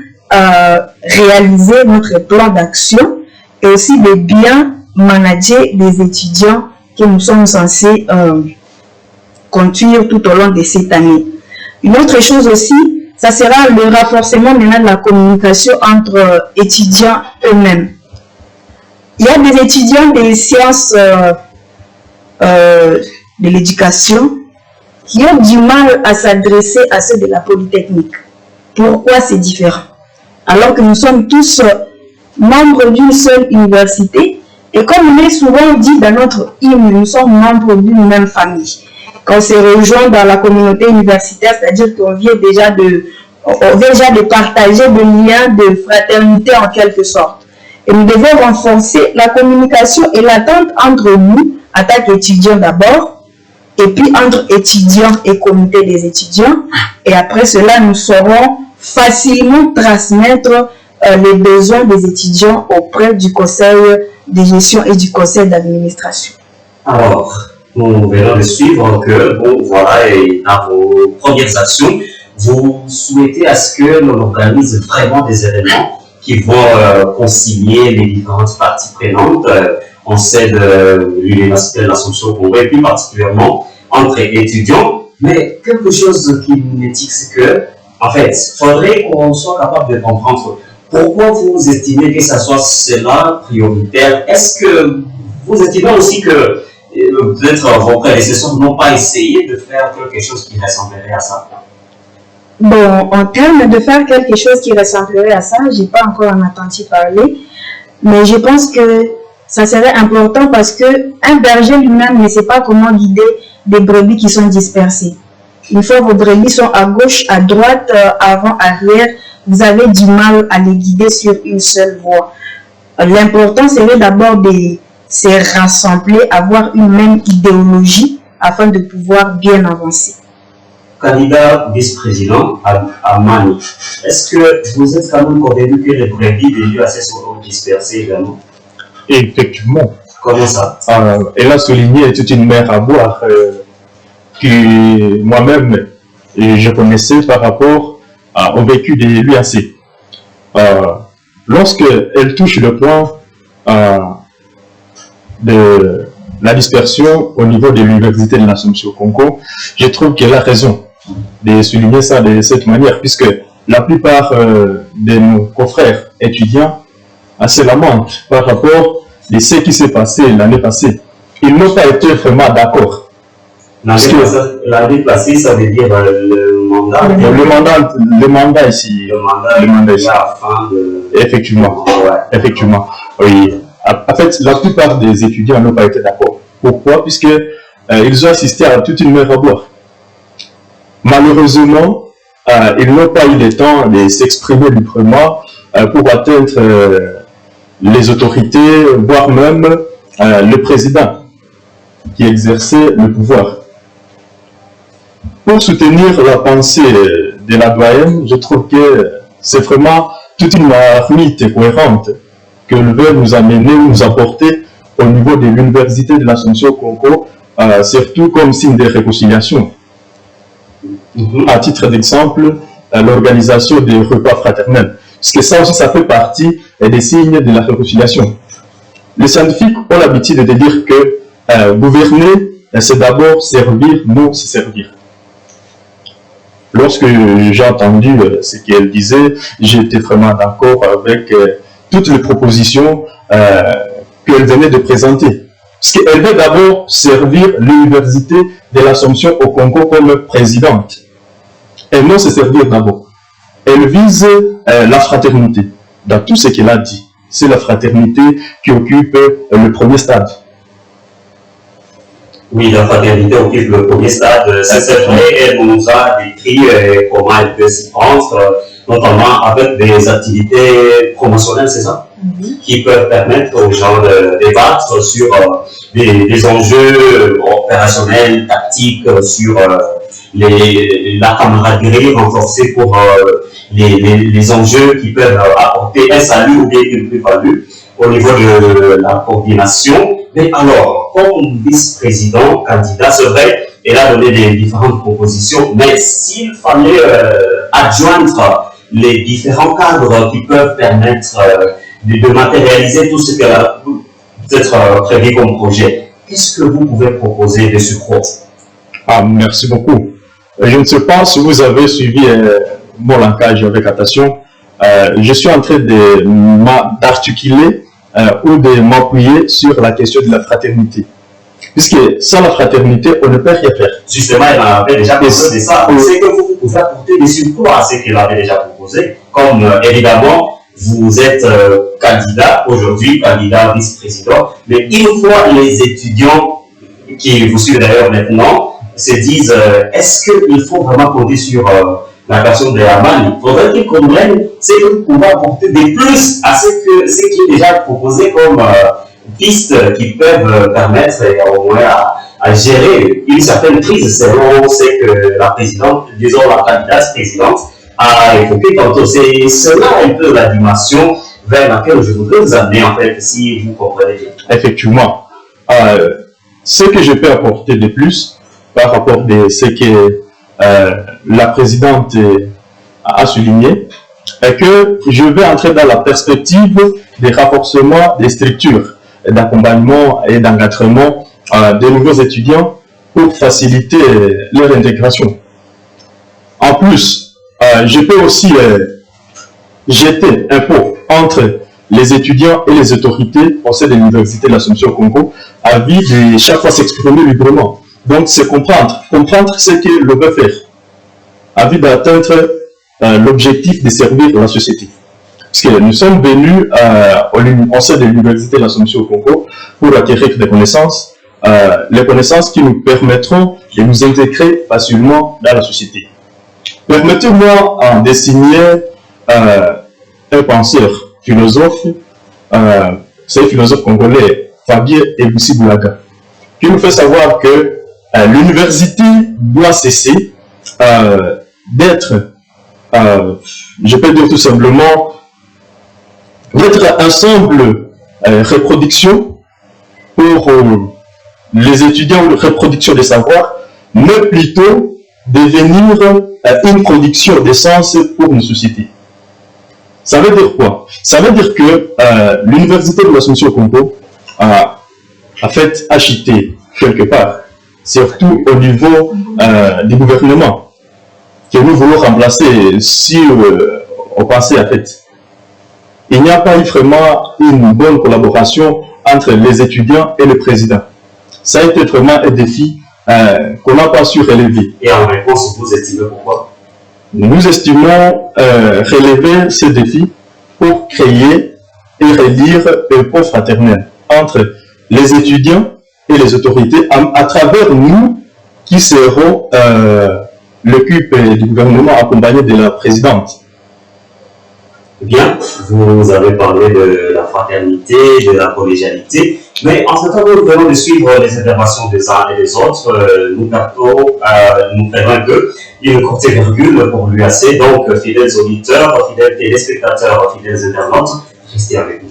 réaliser notre plan d'action et aussi de bien manager les étudiants que nous sommes censés conduire tout au long de cette année. Une autre chose aussi, ça sera le renforcement maintenant de la communication entre étudiants eux-mêmes. Il y a des étudiants des sciences de l'éducation qui ont du mal à s'adresser à ceux de la Polytechnique. Pourquoi c'est différent? Alors que nous sommes tous membres d'une seule université et comme on est souvent dit dans notre hymne, nous sommes membres d'une même famille. Quand on se rejoint dans la communauté universitaire, c'est-à-dire qu'on vient déjà de partager des liens de fraternité en quelque sorte. Et nous devons renforcer la communication et l'attente entre nous, en tant qu'étudiants d'abord, et puis entre étudiants et comité des étudiants. Et après cela, nous saurons facilement transmettre les besoins des étudiants auprès du conseil de gestion et du conseil d'administration. Alors, nous venons de suivre que, bon, voilà, et dans vos premières actions, vous souhaitez à ce que l'on organise vraiment des événements qui vont concilier les différentes parties prenantes. On sait de l'Université de l'Assomption au Congo et plus particulièrement entre étudiants. Mais quelque chose qui me dit, c'est que, en fait, il faudrait qu'on soit capable de comprendre pourquoi vous estimez que ça soit cela prioritaire. Est-ce que vous estimez aussi que peut-être vos prédécesseurs n'ont pas essayé de faire quelque chose qui ressemblerait à ça? Bon, en termes de faire quelque chose qui ressemblerait à ça, je n'ai pas encore en entendu parler, mais je pense que ça serait important parce qu'un berger lui-même ne sait pas comment guider des brebis qui sont dispersées. Une fois vos brebis sont à gauche, à droite, avant, arrière, vous avez du mal à les guider sur une seule voie. L'important serait d'abord de se rassembler, avoir une même idéologie, afin de pouvoir bien avancer. Candidat vice-président à Mani, est-ce que vous êtes quand même convaincu que les brebis des UAC seront dispersées également? Effectivement. Comment ça? Elle a souligné toute une mer à boire que moi-même je connaissais par rapport au vécu de l'UAC. Lorsque elle touche le point de la dispersion au niveau de l'Université de l'Assomption au Congo, je trouve qu'elle a raison de souligner ça de cette manière, puisque la plupart de nos confrères étudiants se lamentent par rapport à ce qui s'est passé l'année passée. Ils n'ont pas été vraiment d'accord. L'année passée, ça veut dire le mandat ici. Le mandat ici. La fin de... Effectivement. Ouais. Effectivement. Oui. En fait, la plupart des étudiants n'ont pas été d'accord. Pourquoi? Puisque ils ont assisté à toute une mer à boire. Malheureusement, ils n'ont pas eu le temps de s'exprimer librement pour atteindre les autorités, voire même le président qui exerçait le pouvoir. Pour soutenir la pensée de la doyenne, je trouve que c'est vraiment toute une marmite cohérente que veut nous amener, nous apporter au niveau de l'Université de l'Assomption au Congo, surtout comme signe de réconciliation. À titre d'exemple, l'organisation des repas fraternels. Parce que ça aussi, ça fait partie des signes de la réconciliation. Les scientifiques ont l'habitude de dire que gouverner, c'est d'abord servir, non se servir. Lorsque j'ai entendu ce qu'elle disait, j'étais vraiment d'accord avec toutes les propositions qu'elle venait de présenter. Parce qu'elle veut d'abord servir l'Université de l'Assomption au Congo comme présidente. Et non se servir d'abord. Elle vise la fraternité. Dans tout ce qu'elle a dit, c'est la fraternité qui occupe le premier stade. Oui, la fraternité occupe le premier stade. C'est vrai, elle nous a décrit comment elle peut s'y prendre, notamment avec des activités promotionnelles, c'est ça? Qui peuvent permettre aux gens de débattre sur des enjeux opérationnels, tactiques, sur la camaraderie renforcée pour les enjeux qui peuvent apporter un salut ou bien une plus-value au niveau de la coordination. Mais alors, comme vice-président, candidat, c'est vrai, elle a donné des différentes propositions, mais s'il fallait adjoindre les différents cadres qui peuvent permettre de matérialiser tout ce qu'elle a peut-être prévu comme projet, qu'est-ce que vous pouvez proposer de surcroît? Merci beaucoup. Je ne sais pas si vous avez suivi mon langage avec attention. Je suis en train d'articuler ou de m'appuyer sur la question de la fraternité. Puisque sans la fraternité, on ne peut rien faire. Justement, elle avait déjà proposé ça. C'est que vous pouvez apporter des surcroîts à ce qu'elle avait déjà proposé. Comme évidemment, vous êtes candidat aujourd'hui, candidat vice-président. Mais une fois les étudiants qui vous suivent d'ailleurs maintenant se disent est-ce qu'il faut vraiment compter sur la personne de Amani? Il faudrait qu'ils comprennent ce que vous pouvez apporter de plus à ce qui est déjà proposé comme pistes qui peuvent permettre au moins à gérer une certaine crise selon ce que la présidente, disons la candidate présidente, a évoqué tantôt. C'est cela un peu la dimension vers laquelle je voudrais vous amener en fait, si vous comprenez bien. Effectivement. Ce que je peux apporter de plus par rapport à ce que la présidente a souligné est que je vais entrer dans la perspective des renforcements des structures d'accompagnement et d'encadrement des nouveaux étudiants pour faciliter leur intégration. En plus, je peux aussi jeter un pont entre les étudiants et les autorités au sein de l'Université de l'Assomption au Congo, à vie de chaque fois s'exprimer librement. Donc, c'est comprendre ce que l'on veut faire, à vie d'atteindre l'objectif de servir la société. Parce que nous sommes venus au sein de l'Université de l'Assomption au Congo pour acquérir des connaissances, les connaissances qui nous permettront de nous intégrer facilement dans la société. Permettez-moi de signer un penseur, philosophe, c'est un philosophe congolais, Fabien Ebusi Boulaga, qui nous fait savoir que l'université doit cesser d'être, je peux dire tout simplement, d'être un simple reproduction pour les étudiants ou reproduction des savoirs, mais plutôt devenir une production d'essence pour une société. Ça veut dire quoi? Ça veut dire que l'université de l'Assomption au Congo a fait acheter quelque part, surtout au niveau du gouvernement, que nous voulons remplacer si au passé en fait. Il n'y a pas eu vraiment une bonne collaboration entre les étudiants et le président. Ça a été vraiment un défi qu'on n'a pas su relever. Et en réponse, vous estimez pourquoi? Nous estimons relever ce défi pour créer et relire un pont fraternel entre les étudiants et les autorités à travers nous qui serons l'équipe du gouvernement accompagnée de la présidente. Bien, vous avez parlé de la fraternité, de la collégialité, mais en ce temps, nous venons de suivre les interventions des uns et des autres. Nous faisons un peu une courte virgule pour l'UAC, donc fidèles auditeurs, fidèles téléspectateurs, fidèles internautes, restez avec nous.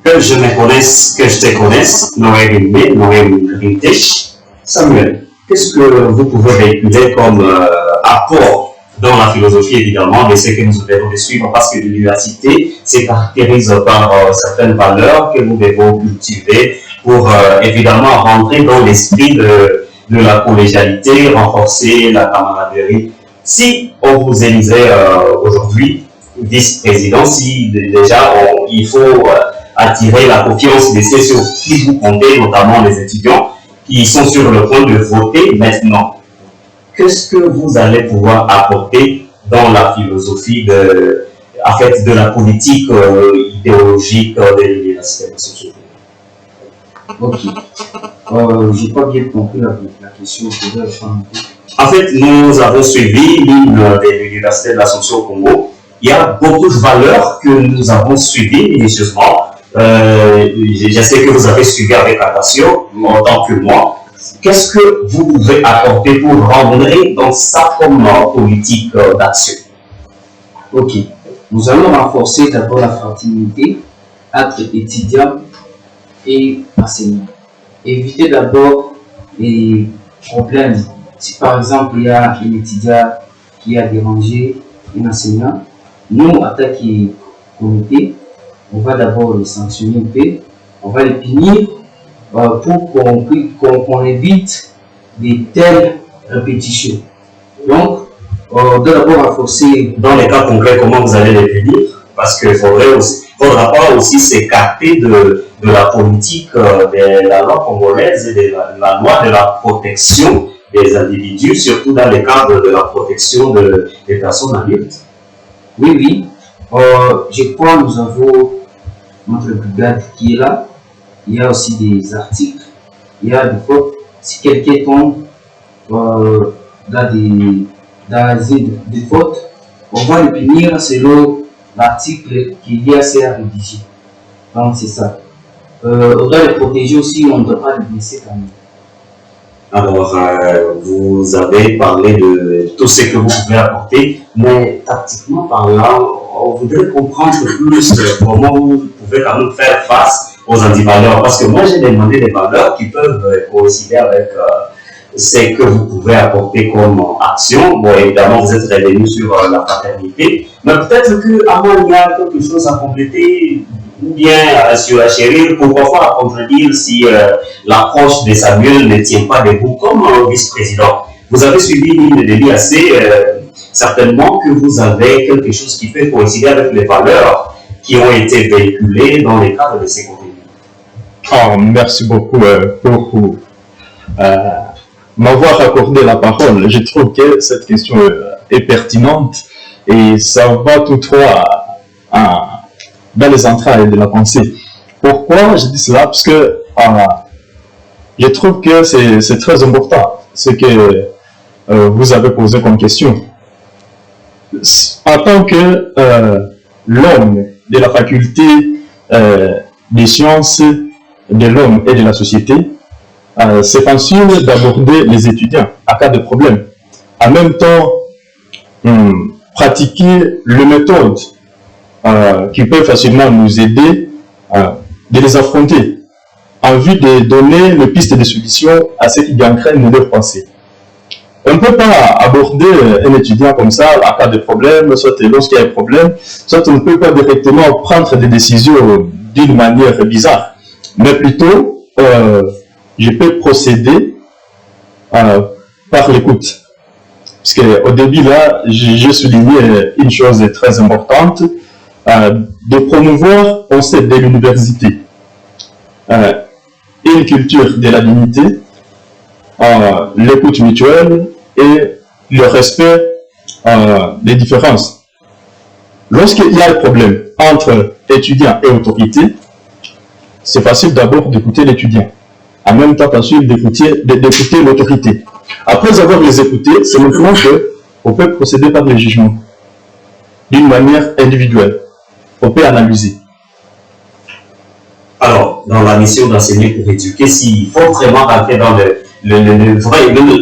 Que je me connaisse, que je te connaisse, Noël Aimé, Noël Ritech. Samuel, qu'est-ce que vous pouvez véhiculer comme apport dans la philosophie évidemment de ce que nous devons de suivre, parce que l'université se caractérise par certaines valeurs que nous devons cultiver pour évidemment rentrer dans l'esprit de la collégialité, renforcer la camaraderie. Si on vous élisait aujourd'hui vice-président, si déjà il faut attirer la confiance de ceux sur qui vous comptez, notamment les étudiants qui sont sur le point de voter maintenant, qu'est-ce que vous allez pouvoir apporter dans la philosophie de la politique idéologique de l'université de société? Ok. J'ai pas bien compris la question. En fait, nous avons suivi l'une de l'université de l'Assomption au Congo. Il y a beaucoup de valeurs que nous avons suivies minutieusement. Je sais que vous avez suivi avec attention, autant que moi. Qu'est-ce que vous pouvez apporter pour rentrer dans sa forme politique d'action? Ok. Nous allons renforcer d'abord la fraternité entre étudiants et enseignants. Éviter d'abord les problèmes. Si par exemple il y a un étudiant qui a dérangé un enseignant, nous, en tant que comité, on va d'abord les sanctionner un peu, on va les punir pour qu'on évite de telles répétitions. Donc, on doit d'abord renforcer. Dans les cas concrets, comment vous allez les punir? Parce qu'il ne faudra pas aussi s'écarter de la politique de la loi congolaise et de la loi de la protection des individus, surtout dans le cadre de la protection des personnes adultes. Oui, oui. Je crois que nous avons notre brigade qui est là. Il y a aussi des articles, il y a des fautes. Si quelqu'un tombe dans des fautes, on va le punir selon l'article qu'il y a assez à rédiger. Donc c'est ça. On doit le protéger aussi, on ne doit pas le blesser quand même. Alors, vous avez parlé de tout ce que vous pouvez apporter, mais tactiquement parlant, on voudrait comprendre plus comment vous pouvez quand même faire face aux antivaleurs. Parce que moi, j'ai demandé des valeurs qui peuvent coïncider avec ce que vous pouvez apporter comme action. Bon, évidemment, vous êtes revenu sur la fraternité, mais peut-être qu'avant, il y a quelque chose à compléter, ou bien sur la chérie, pourquoi pas contredire si l'approche de Samuel ne tient pas debout comme vice-président. Vous avez suivi une ligne de l'IAC, certainement que vous avez quelque chose qui peut coïncider avec les valeurs qui ont été véhiculées dans le cadre de ces contenus. Oh, merci beaucoup pour m'avoir accordé la parole. Je trouve que cette question est pertinente et ça va tout droit dans les entrailles de la pensée. Pourquoi je dis cela? Parce que je trouve que c'est très important ce que vous avez posé comme question. En tant que l'homme de la faculté des sciences de l'homme et de la société, c'est facile d'aborder les étudiants à cas de problème. En même temps, pratiquer les méthodes qui peuvent facilement nous aider de les affronter en vue de donner les pistes de solution à ceux qui gangrènent leur pensée. On ne peut pas aborder un étudiant comme ça à cas de problème, soit lorsqu'il y a un problème, soit on ne peut pas directement prendre des décisions d'une manière bizarre, mais plutôt je peux procéder par l'écoute. Parce qu'au début là, j'ai souligné une chose très importante, de promouvoir, on sait, dès l'université, une culture de la dignité, l'écoute mutuelle et le respect des différences. Lorsqu'il y a un problème entre étudiants et autorité, c'est facile d'abord d'écouter l'étudiant. En même temps, facile d'écouter l'autorité. Après avoir les écoutés, c'est maintenant qu'on peut procéder par le jugement d'une manière individuelle. On peut analyser. Alors, dans la mission d'enseigner pour éduquer, s'il faut vraiment rentrer dans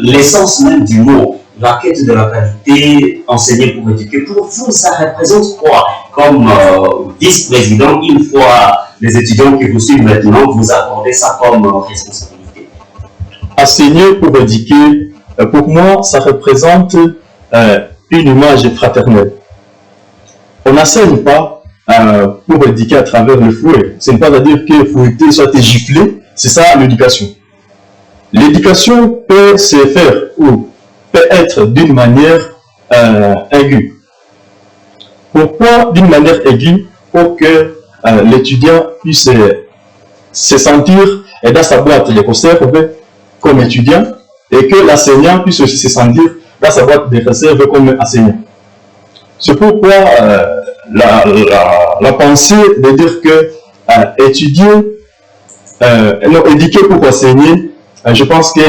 l'essence même du mot, la quête de la qualité, enseigner pour éduquer, pour vous, ça représente quoi? Comme vice-président, une fois les étudiants qui vous suivent maintenant, vous accordez ça comme responsabilité? Enseigner pour éduquer, pour moi, ça représente une image fraternelle. On n'enseigne pas pour éduquer à travers le fouet. Ce n'est pas à dire que fouetter soit gifler, c'est ça l'éducation. L'éducation peut se faire ou peut être d'une manière aiguë. Pourquoi d'une manière aiguë? Pour que l'étudiant puisse se sentir dans sa boîte de conserve comme étudiant et que l'enseignant puisse aussi se sentir dans sa boîte de réserve comme enseignant. C'est pourquoi la pensée de dire que éduquer pour enseigner, je pense que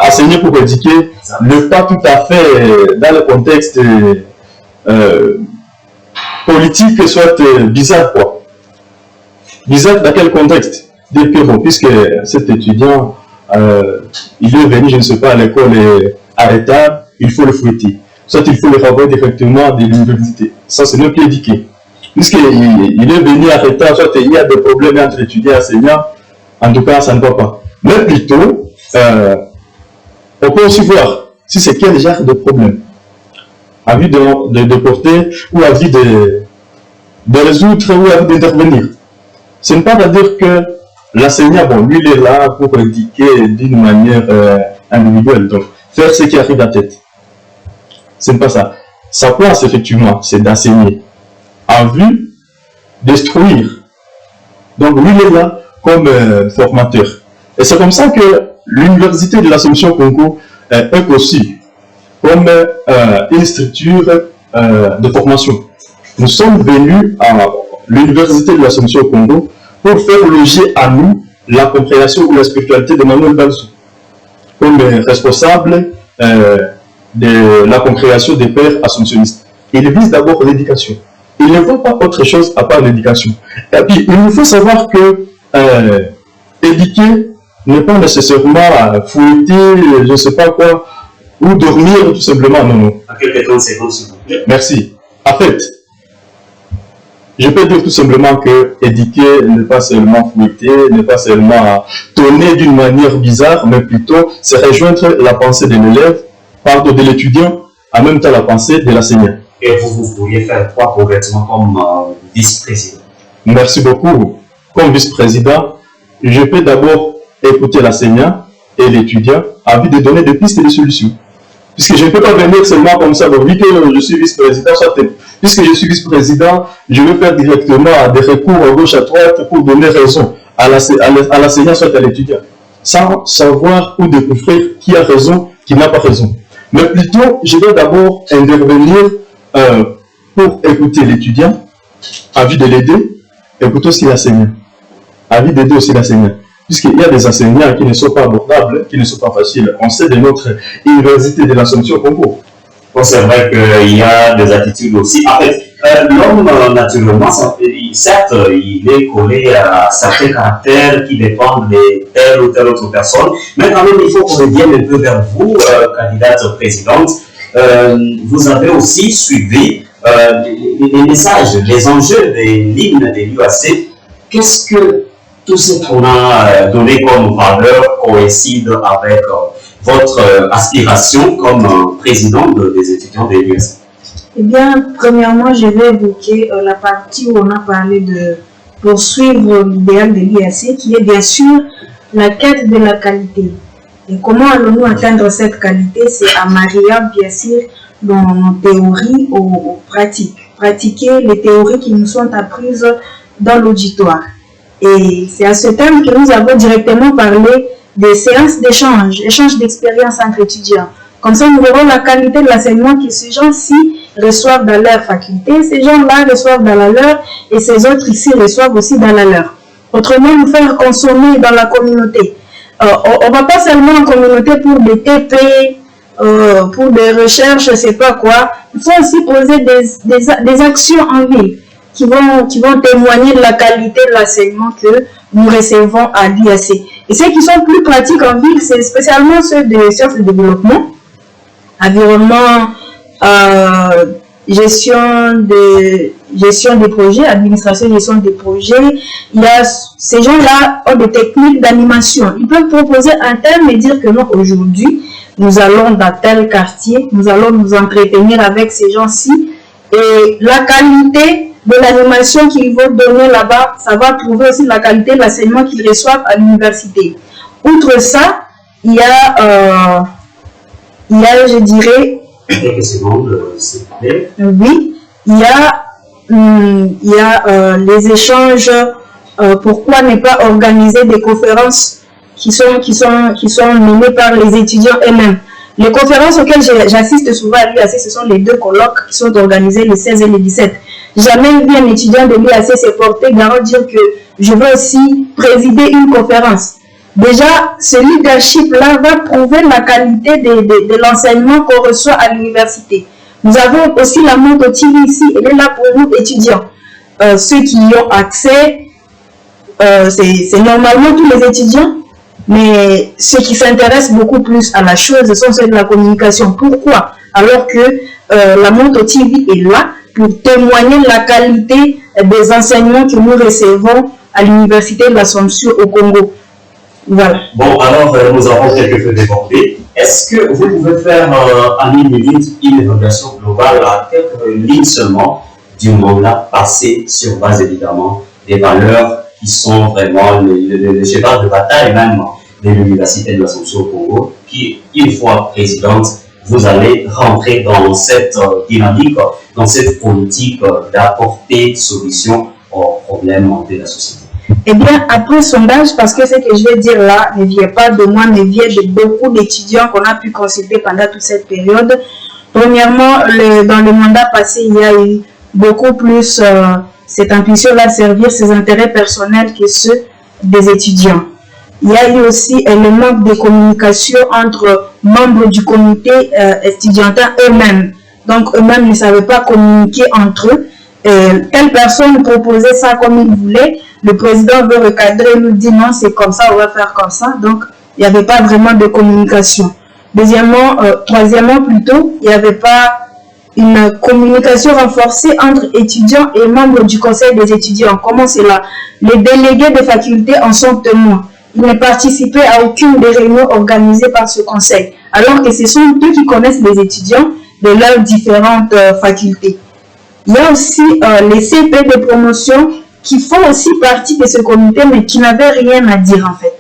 enseigner pour éduquer n'est pas tout à fait dans le contexte politique, soit bizarre quoi. Bizarre dans quel contexte? Dire que bon, puisque cet étudiant il est venu, je ne sais pas, à l'école arrêtable, il faut le fouetter. Soit il faut le renvoyer directement de l'université. Ça, c'est mieux qu'éduquer. Puisqu'il est venu arrêtable, soit il y a des problèmes entre étudiants et enseignants, en tout cas, ça ne va pas. Mais plutôt, on peut aussi voir si c'est quel genre de problème. À vue de porter ou à vue de résoudre ou à vue d'intervenir. Ce n'est pas à dire que l'enseignant, bon, lui, il est là pour éduquer d'une manière individuelle. Donc, faire ce qui arrive à la tête. Ce n'est pas ça. Sa place, effectivement, c'est d'enseigner en vue d'instruire. Donc, lui, il est là comme formateur. Et c'est comme ça que l'Université de l'Assomption Congo est aussi comme une structure de formation. nous sommes venus à l'Université de l'Assomption au Congo pour faire loger à nous la compréhension ou la spiritualité de Manuel Balsou, comme responsable de la compréhension des pères assomptionnistes. Il vise d'abord l'éducation. Il ne voit pas autre chose à part l'éducation. Et puis, il faut savoir que éduquer n'est pas nécessairement fouetter, je ne sais pas quoi, ou dormir tout simplement. Non, non. À quelques 30 secondes, s'il vous plaît. Merci. En fait, je peux dire tout simplement que éduquer n'est pas seulement fouetter, n'est pas seulement tonner d'une manière bizarre, mais plutôt c'est rejoindre la pensée de l'élève, pardon, de l'étudiant, en même temps la pensée de l'enseignant. Et vous pourriez faire quoi concrètement comme vice-président? Merci beaucoup. Comme vice-président, je peux d'abord écouter l'enseignant et l'étudiant en vue de donner des pistes et des solutions. Puisque je ne peux pas venir seulement comme ça, donc vu que je suis vice-président, puisque je suis vice-président, je vais faire directement des recours à gauche à droite pour donner raison à l'enseignant, soit à l'étudiant, sans savoir ou découvrir qui a raison, qui n'a pas raison. Mais plutôt, je dois d'abord intervenir pour écouter l'étudiant, en vue de l'aider, écouter aussi l'enseignant, en vue d'aider aussi l'enseignant. Puisqu'il y a des enseignants qui ne sont pas abordables, qui ne sont pas faciles. On sait de notre Université de l'Assomption au Congo. Bon, c'est vrai qu'il y a des attitudes aussi. En fait, l'homme, naturellement, certes, il est collé à certains caractères qui dépendent de telle ou telle autre personne, mais quand même, il faut qu'on revienne un peu vers vous, candidate présidente. Vous avez aussi suivi les messages, les enjeux des lignes de l'UAC. Qu'est-ce que tout ce qu'on a donné comme valeur coïncide avec votre aspiration comme présidente des étudiants de l'UAC? Eh bien, premièrement, je vais évoquer la partie où on a parlé de poursuivre l'idéal de l'UAC, qui est bien sûr la quête de la qualité. Et comment allons-nous atteindre cette qualité? C'est en mariant, bien sûr, nos théories aux pratiques. Pratiquer les théories qui nous sont apprises dans l'auditoire. Et c'est à ce terme que nous avons directement parlé des séances d'échange, échange d'expériences entre étudiants. Comme ça, nous verrons la qualité de l'enseignement que ces gens-ci reçoivent dans leur faculté, ces gens-là reçoivent dans la leur, et ces autres ici reçoivent aussi dans la leur. Autrement, nous faire consommer dans la communauté. On ne va pas seulement en communauté pour des TP, pour des recherches, je ne sais pas quoi. Il faut aussi poser des actions en ville qui vont témoigner de la qualité de l'enseignement que nous recevons à l'UAC. Et ceux qui sont plus pratiques en ville, c'est spécialement ceux de sciences de développement, environnement, gestion des projets, administration et gestion des projets. Il y a, ces gens-là ont des techniques d'animation. Ils peuvent proposer un thème et dire que non, aujourd'hui, nous allons dans tel quartier, nous allons nous entretenir avec ces gens-ci. Et la qualité de l'animation qu'ils vont donner là-bas, ça va prouver aussi la qualité de l'enseignement qu'ils reçoivent à l'université. Outre ça, il y a, je dirais, quelques secondes, s'il vous plaît. Oui, il y a les échanges. Pourquoi ne pas organiser des conférences qui sont menées par les étudiants eux-mêmes? Les conférences auxquelles j'assiste souvent à l'UAC, ce sont les 2 colloques qui sont organisés le 16 et le 17. Jamais vu un étudiant de l'UAC se porter garant dire que je veux aussi présider une conférence. Déjà, ce leadership-là va prouver la qualité de l'enseignement qu'on reçoit à l'université. Nous avons aussi la Moto TV ici, elle est là pour nous étudiants. Ceux qui y ont accès, c'est normalement tous les étudiants, mais ceux qui s'intéressent beaucoup plus à la chose sont ceux de la communication. Pourquoi? Alors que la Moto TV est là pour témoigner de la qualité des enseignements que nous recevons à l'Université de l'Assomption au Congo. Voilà. Bon, alors, nous avons quelques peu débordé. Est-ce que vous pouvez faire en une minute une évaluation globale à quelques lignes seulement du mandat passé sur base évidemment des valeurs qui sont vraiment le cheval de bataille même de l'Université de l'Assomption au Congo, qui, une fois présidente, vous allez rentrer dans cette dynamique, dans cette politique d'apporter solution aux problèmes de la société? Eh bien, après sondage, parce que ce que je vais dire là ne vient pas de moi, mais vient de beaucoup d'étudiants qu'on a pu consulter pendant toute cette période. Premièrement, dans le mandat passé, il y a eu beaucoup plus cette intuition-là servir ses intérêts personnels que ceux des étudiants. Il y a eu aussi le manque de communication entre membres du comité étudiantin eux-mêmes. Donc, eux-mêmes ne savaient pas communiquer entre eux. Telle personne proposait ça comme il voulait. Le président veut recadrer, nous dit non, c'est comme ça, on va faire comme ça. Donc, il n'y avait pas vraiment de communication. Troisièmement plutôt, il n'y avait pas une communication renforcée entre étudiants et membres du conseil des étudiants. Comment c'est là? Les délégués des facultés en sont témoins. Ils ne participaient à aucune des réunions organisées par ce conseil, alors que ce sont eux qui connaissent les étudiants de leurs différentes facultés. Il y a aussi les CP de promotion qui font aussi partie de ce comité, mais qui n'avaient rien à dire en fait.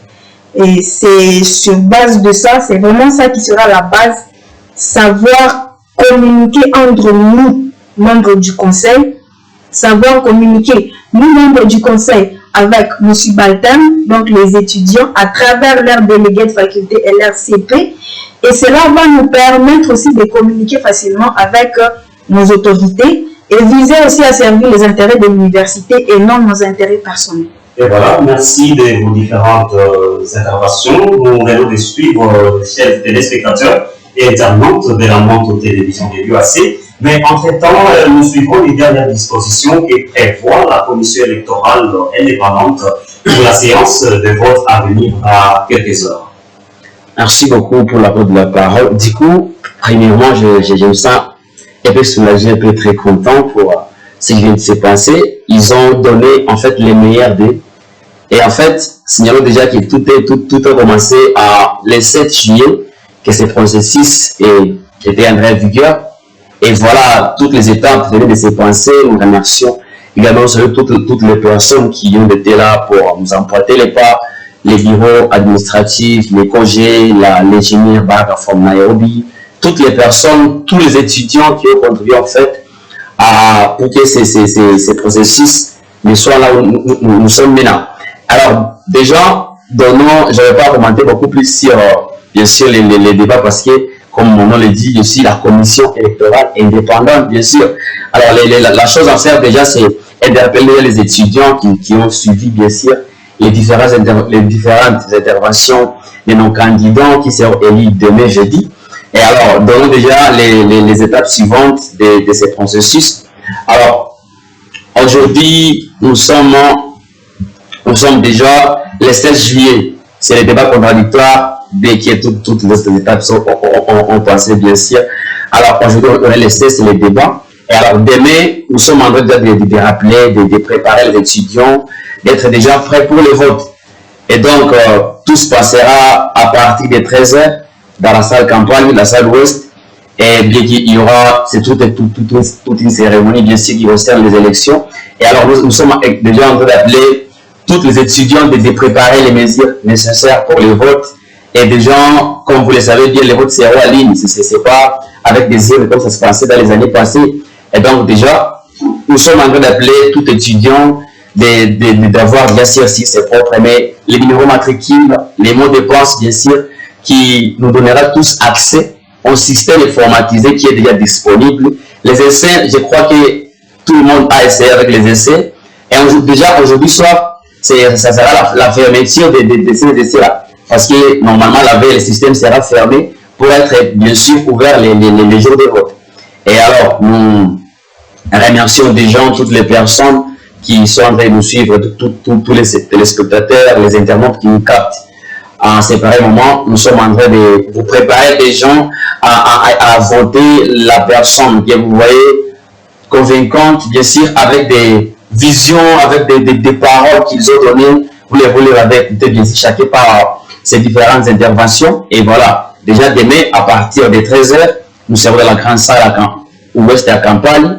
Et c'est sur base de ça, c'est vraiment ça qui sera la base, savoir communiquer entre nous, membres du conseil, savoir communiquer, nous, membres du conseil, avec nos subalternes, donc les étudiants, à travers leurs délégués de faculté et leurs CP. Et cela va nous permettre aussi de communiquer facilement avec nos autorités et viser aussi à servir les intérêts de l'université et non nos intérêts personnels. Et voilà, merci de vos différentes interventions. Nous venons de suivre, chers téléspectateurs et internautes de la montre télévision de l'UAC. Mais entre-temps, nous suivrons les dernières dispositions qui prévoient la commission électorale indépendante pour la séance de vote à venir à quelques heures. Merci beaucoup pour la de la parole. Du coup, premièrement, j'aime ça, un peu soulagé, un peu très content pour ce qui vient de se passer. Ils ont donné en fait les meilleurs d'eux. Et en fait, signalons déjà que tout a commencé le 7 juillet, que ce processus était en vigueur. Et voilà, toutes les étapes venaient de se passer. Nous remercions également toutes les personnes qui ont été là pour nous emprunter les pas, les bureaux administratifs, les congés, l'ingénieur Baraka from Nairobi, toutes les personnes, tous les étudiants qui ont contribué en fait pour que ces processus ne soient là où nous sommes maintenant. Alors, déjà, je ne vais pas commenter beaucoup plus sur, bien sûr, les débats parce que, comme mon nom le dit, aussi la commission électorale indépendante, bien sûr. Alors, la chose à faire déjà, c'est interpeller les étudiants qui ont suivi, bien sûr, les différentes interventions de nos candidats qui seront élus demain jeudi. Et alors, donnons déjà les étapes suivantes de ces processus. Alors, aujourd'hui, nous sommes déjà le 16 juillet. C'est le débat contradictoire dès que toutes les étapes ont passé, bien sûr. Alors, aujourd'hui, on est le 16, c'est le débat. Et alors, demain, nous sommes en train de rappeler, de préparer les étudiants, d'être déjà prêts pour le vote. Et donc, tout se passera à partir de 13h dans la salle campagne, la salle ouest. Et bien qu'il y aura, c'est toute une cérémonie, bien sûr, qui concerne les élections. Et alors, nous sommes déjà en train d'appeler tous les étudiants de préparer les mesures nécessaires pour le vote. Et des gens, comme vous le savez bien, le vote c'est en ligne, c'est pas avec des urnes comme ça se passait dans les années passées. Et donc déjà, nous sommes en train d'appeler tout étudiant d'avoir bien sûr si c'est propre, mais les numéros matricules, les mots de passe bien sûr, qui nous donnera tous accès au système informatisé qui est déjà disponible. Les essais, je crois que tout le monde a essayé avec les essais. Et déjà aujourd'hui soir, ça sera la fermeture de ces essais-là. Parce que normalement, la veille, le système sera fermé pour être bien sûr ouvert les jours de vote. Et alors, nous remercions des gens, toutes les personnes qui sont en train de nous suivre, tous les téléspectateurs, les internautes qui nous captent. En ces pareils moments, nous sommes en train de vous préparer des gens à voter la personne que vous voyez convaincante, bien sûr, avec des visions, avec des paroles qu'ils ont données. Vous les avez écoutées, bien sûr, chacun par ces différentes interventions. Et voilà, déjà demain, à partir de 13h, nous serons dans la grande salle ouest à campagne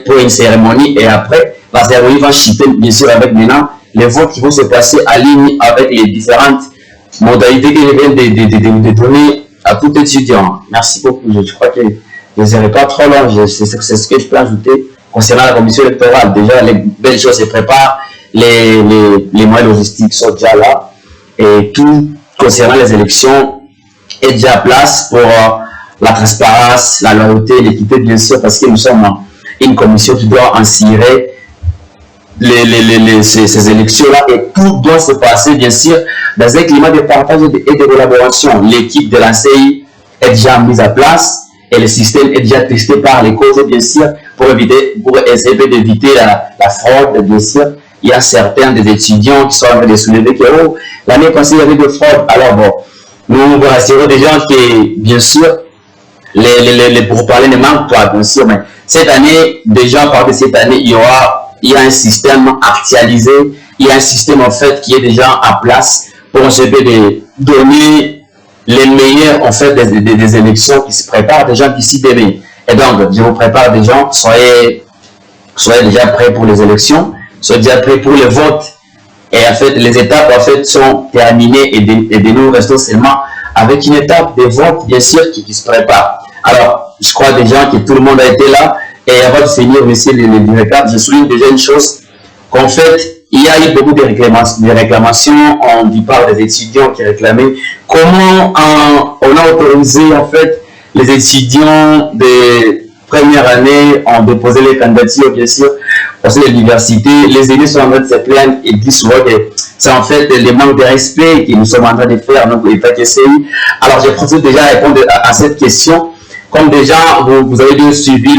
pour une cérémonie. Et après, la cérémonie va chuter, bien sûr, avec maintenant les votes qui vont se passer en ligne avec les différentes modalités que je viens de donner à tout étudiant. Merci beaucoup. Je crois que je ne serai pas trop long. C'est ce que je peux ajouter concernant la commission électorale. Déjà, les belles choses se préparent. Les moyens logistiques sont déjà là. Et tout concernant les élections est déjà à place pour la transparence, la loyauté, l'équité, bien sûr, parce que nous sommes une commission qui doit en cirer ces élections-là, et tout doit se passer, bien sûr, dans un climat de partage et de collaboration. L'équipe de l'ANCI est déjà mise à place et le système est déjà testé par les causes, bien sûr, pour essayer d'éviter la fraude, bien sûr. Il y a certains des étudiants qui sont en train de soulever que oh, l'année passée, il y avait de fraude. Alors bon, nous vous rassurons des gens que, bien sûr, les pourparlers ne manquent pas, bien sûr, mais cette année, déjà, par de cette année, il y a un système actualisé, il y a un système, en fait, qui est déjà en place pour essayer de donner les meilleurs, en fait, des élections qui se préparent, des gens d'ici demain. Et donc, je vous prépare des gens, soyez déjà prêts pour les élections, soyez déjà prêts pour le vote. Et en fait, les étapes, en fait, sont terminées et de nous restons seulement avec une étape de vote, bien sûr, qui se prépare. Alors, je crois déjà que tout le monde a été là. Et avant de finir aussi les récap, je souligne déjà une chose, qu'en fait, il y a eu beaucoup de réclamations du part des étudiants qui réclamaient comment on a autorisé, en fait, les étudiants de première année ont déposé les candidatures, bien sûr, parce que l'université, les élus sont en train de se plaindre et disent souvent que c'est en fait le manque de respect que nous sommes en train de faire, donc l'État qui essaye. Alors, je profite déjà à répondre à cette question. Comme déjà, vous avez bien suivi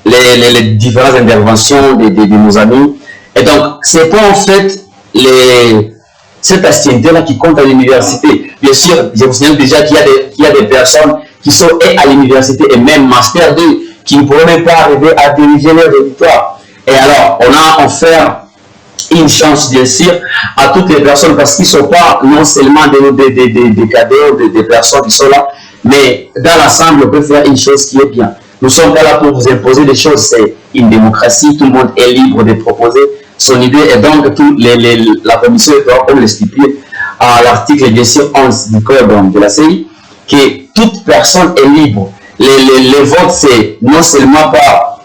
les différentes interventions de nos amis. Et donc, c'est pas en fait cette ancienneté-là qui compte à l'université. Bien sûr, je vous signale déjà qu'il y a des personnes qui sont à l'université et même Master 2 qui ne pourraient même pas arriver à diriger leur auditoire. Et alors, on a offert une chance, bien sûr, à toutes les personnes parce qu'ils ne sont pas non seulement des cadets ou des personnes qui sont là, mais dans l'ensemble, on peut faire une chose qui est bien. Nous ne sommes pas là pour vous imposer des choses, c'est une démocratie, tout le monde est libre de proposer son idée et donc la commission électorale, comme le stipule à l'article 11 du code de la CI, que toute personne est libre. Les votes, c'est non seulement pas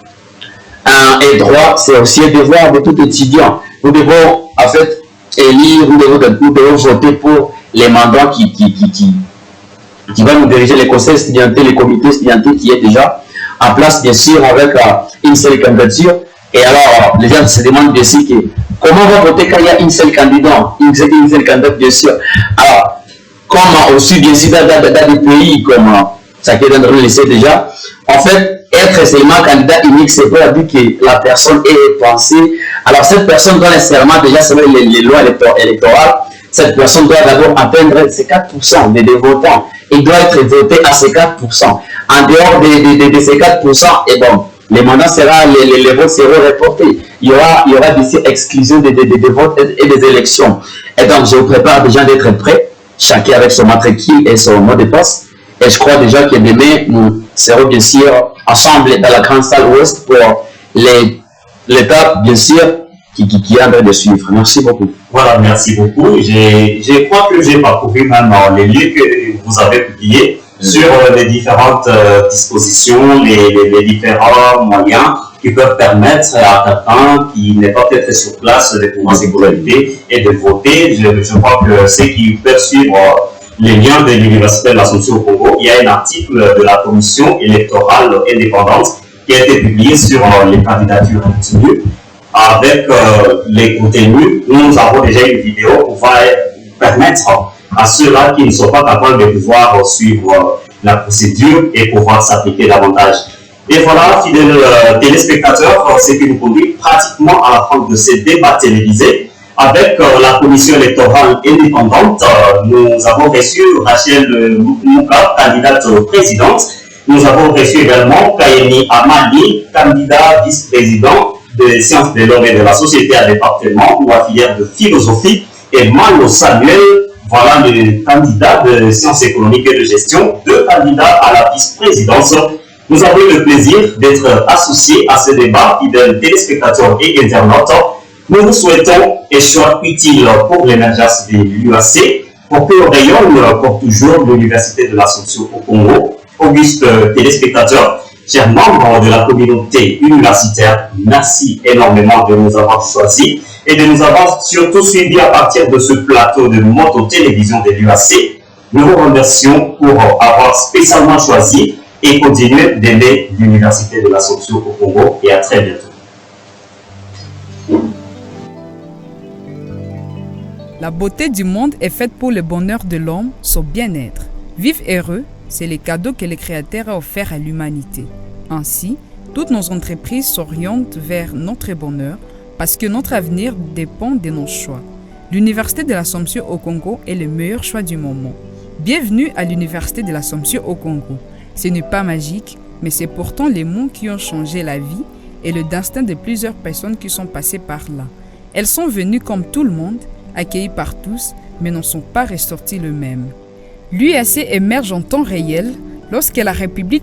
un droit, c'est aussi un devoir de tout étudiant. Nous devons en fait élire, nous devons voter pour les mandats qui va nous diriger les conseils estudiantés, les comités estudiantés qui est déjà en place, bien sûr, avec une seule candidature. Et alors, les gens se demandent bien sûr comment on va voter quand il y a une seule candidate, une seule candidate, bien sûr. Alors, comme aussi, bien sûr, dans des pays comme ça qui est dans le lycée déjà, en fait, être seulement candidat unique, c'est pas dire que la personne est pensée. Alors, cette personne doit nécessairement déjà savoir les lois électorales. Cette personne doit d'abord atteindre ces 4% des votants. Il doit être voté à ces 4%. En dehors de ces 4%, et donc, les mandats les votes seront reportés. Il y aura des exclusions des votes et des élections. Et donc, je vous prépare déjà d'être prêts, chacun avec son matricule et son mot de passe. Et je crois déjà que demain, nous serons bien sûr ensemble dans la grande salle ouest pour l'étape, bien sûr, qui est en train de suivre. Merci beaucoup. Voilà, merci beaucoup. Je crois que j'ai parcouru même les lieux que vous avez publiés sur les différentes dispositions, les différents moyens qui peuvent permettre à quelqu'un qui n'est pas peut-être sur place de pouvoir se connecter et de voter. Je crois que ceux qui peuvent suivre les liens de l'Université de l'Assomption au Congo, il y a un article de la commission électorale indépendante qui a été publié sur les candidatures retenues avec les contenus. Nous avons déjà une vidéo qui va permettre à ceux-là qui ne sont pas capables de pouvoir suivre la procédure et pouvoir s'appliquer davantage. Et voilà, fidèles téléspectateurs, ce qui nous conduit pratiquement à la fin de ces débats télévisés. Avec la commission électorale indépendante, nous avons reçu Rachel Mouka, candidate présidente. Nous avons reçu également Kayeni Amali, candidat vice-président des sciences de l'homme et de la société à département ou à filière de philosophie. Et Malo Samuel, voilà le candidat de sciences économiques et de gestion, deux candidats à la vice-présidence. Nous avons eu le plaisir d'être associés à ce débat, fidèles téléspectateurs et internautes. Nous vous souhaitons un choix utile pour l'émergence de l'UAC, pour que rayonne, comme toujours, l'Université de l'Assomption au Congo. Auguste téléspectateurs, chers membres de la communauté universitaire, merci énormément de nous avoir choisis et de nous avoir surtout suivis à partir de ce plateau de Moto Télévision de l'UAC. Nous vous remercions pour avoir spécialement choisi et continuez d'aider l'Université de l'Assomption au Congo et à très bientôt. La beauté du monde est faite pour le bonheur de l'homme, son bien-être. Vivre heureux, c'est le cadeau que le Créateur a offert à l'humanité. Ainsi, toutes nos entreprises s'orientent vers notre bonheur parce que notre avenir dépend de nos choix. L'Université de l'Assomption au Congo est le meilleur choix du moment. Bienvenue à l'Université de l'Assomption au Congo. Ce n'est pas magique, mais c'est pourtant les mots qui ont changé la vie et le destin de plusieurs personnes qui sont passées par là. Elles sont venues comme tout le monde, accueillies par tous, mais n'en sont pas ressorties le même. L'UAC émerge en temps réel lorsque la République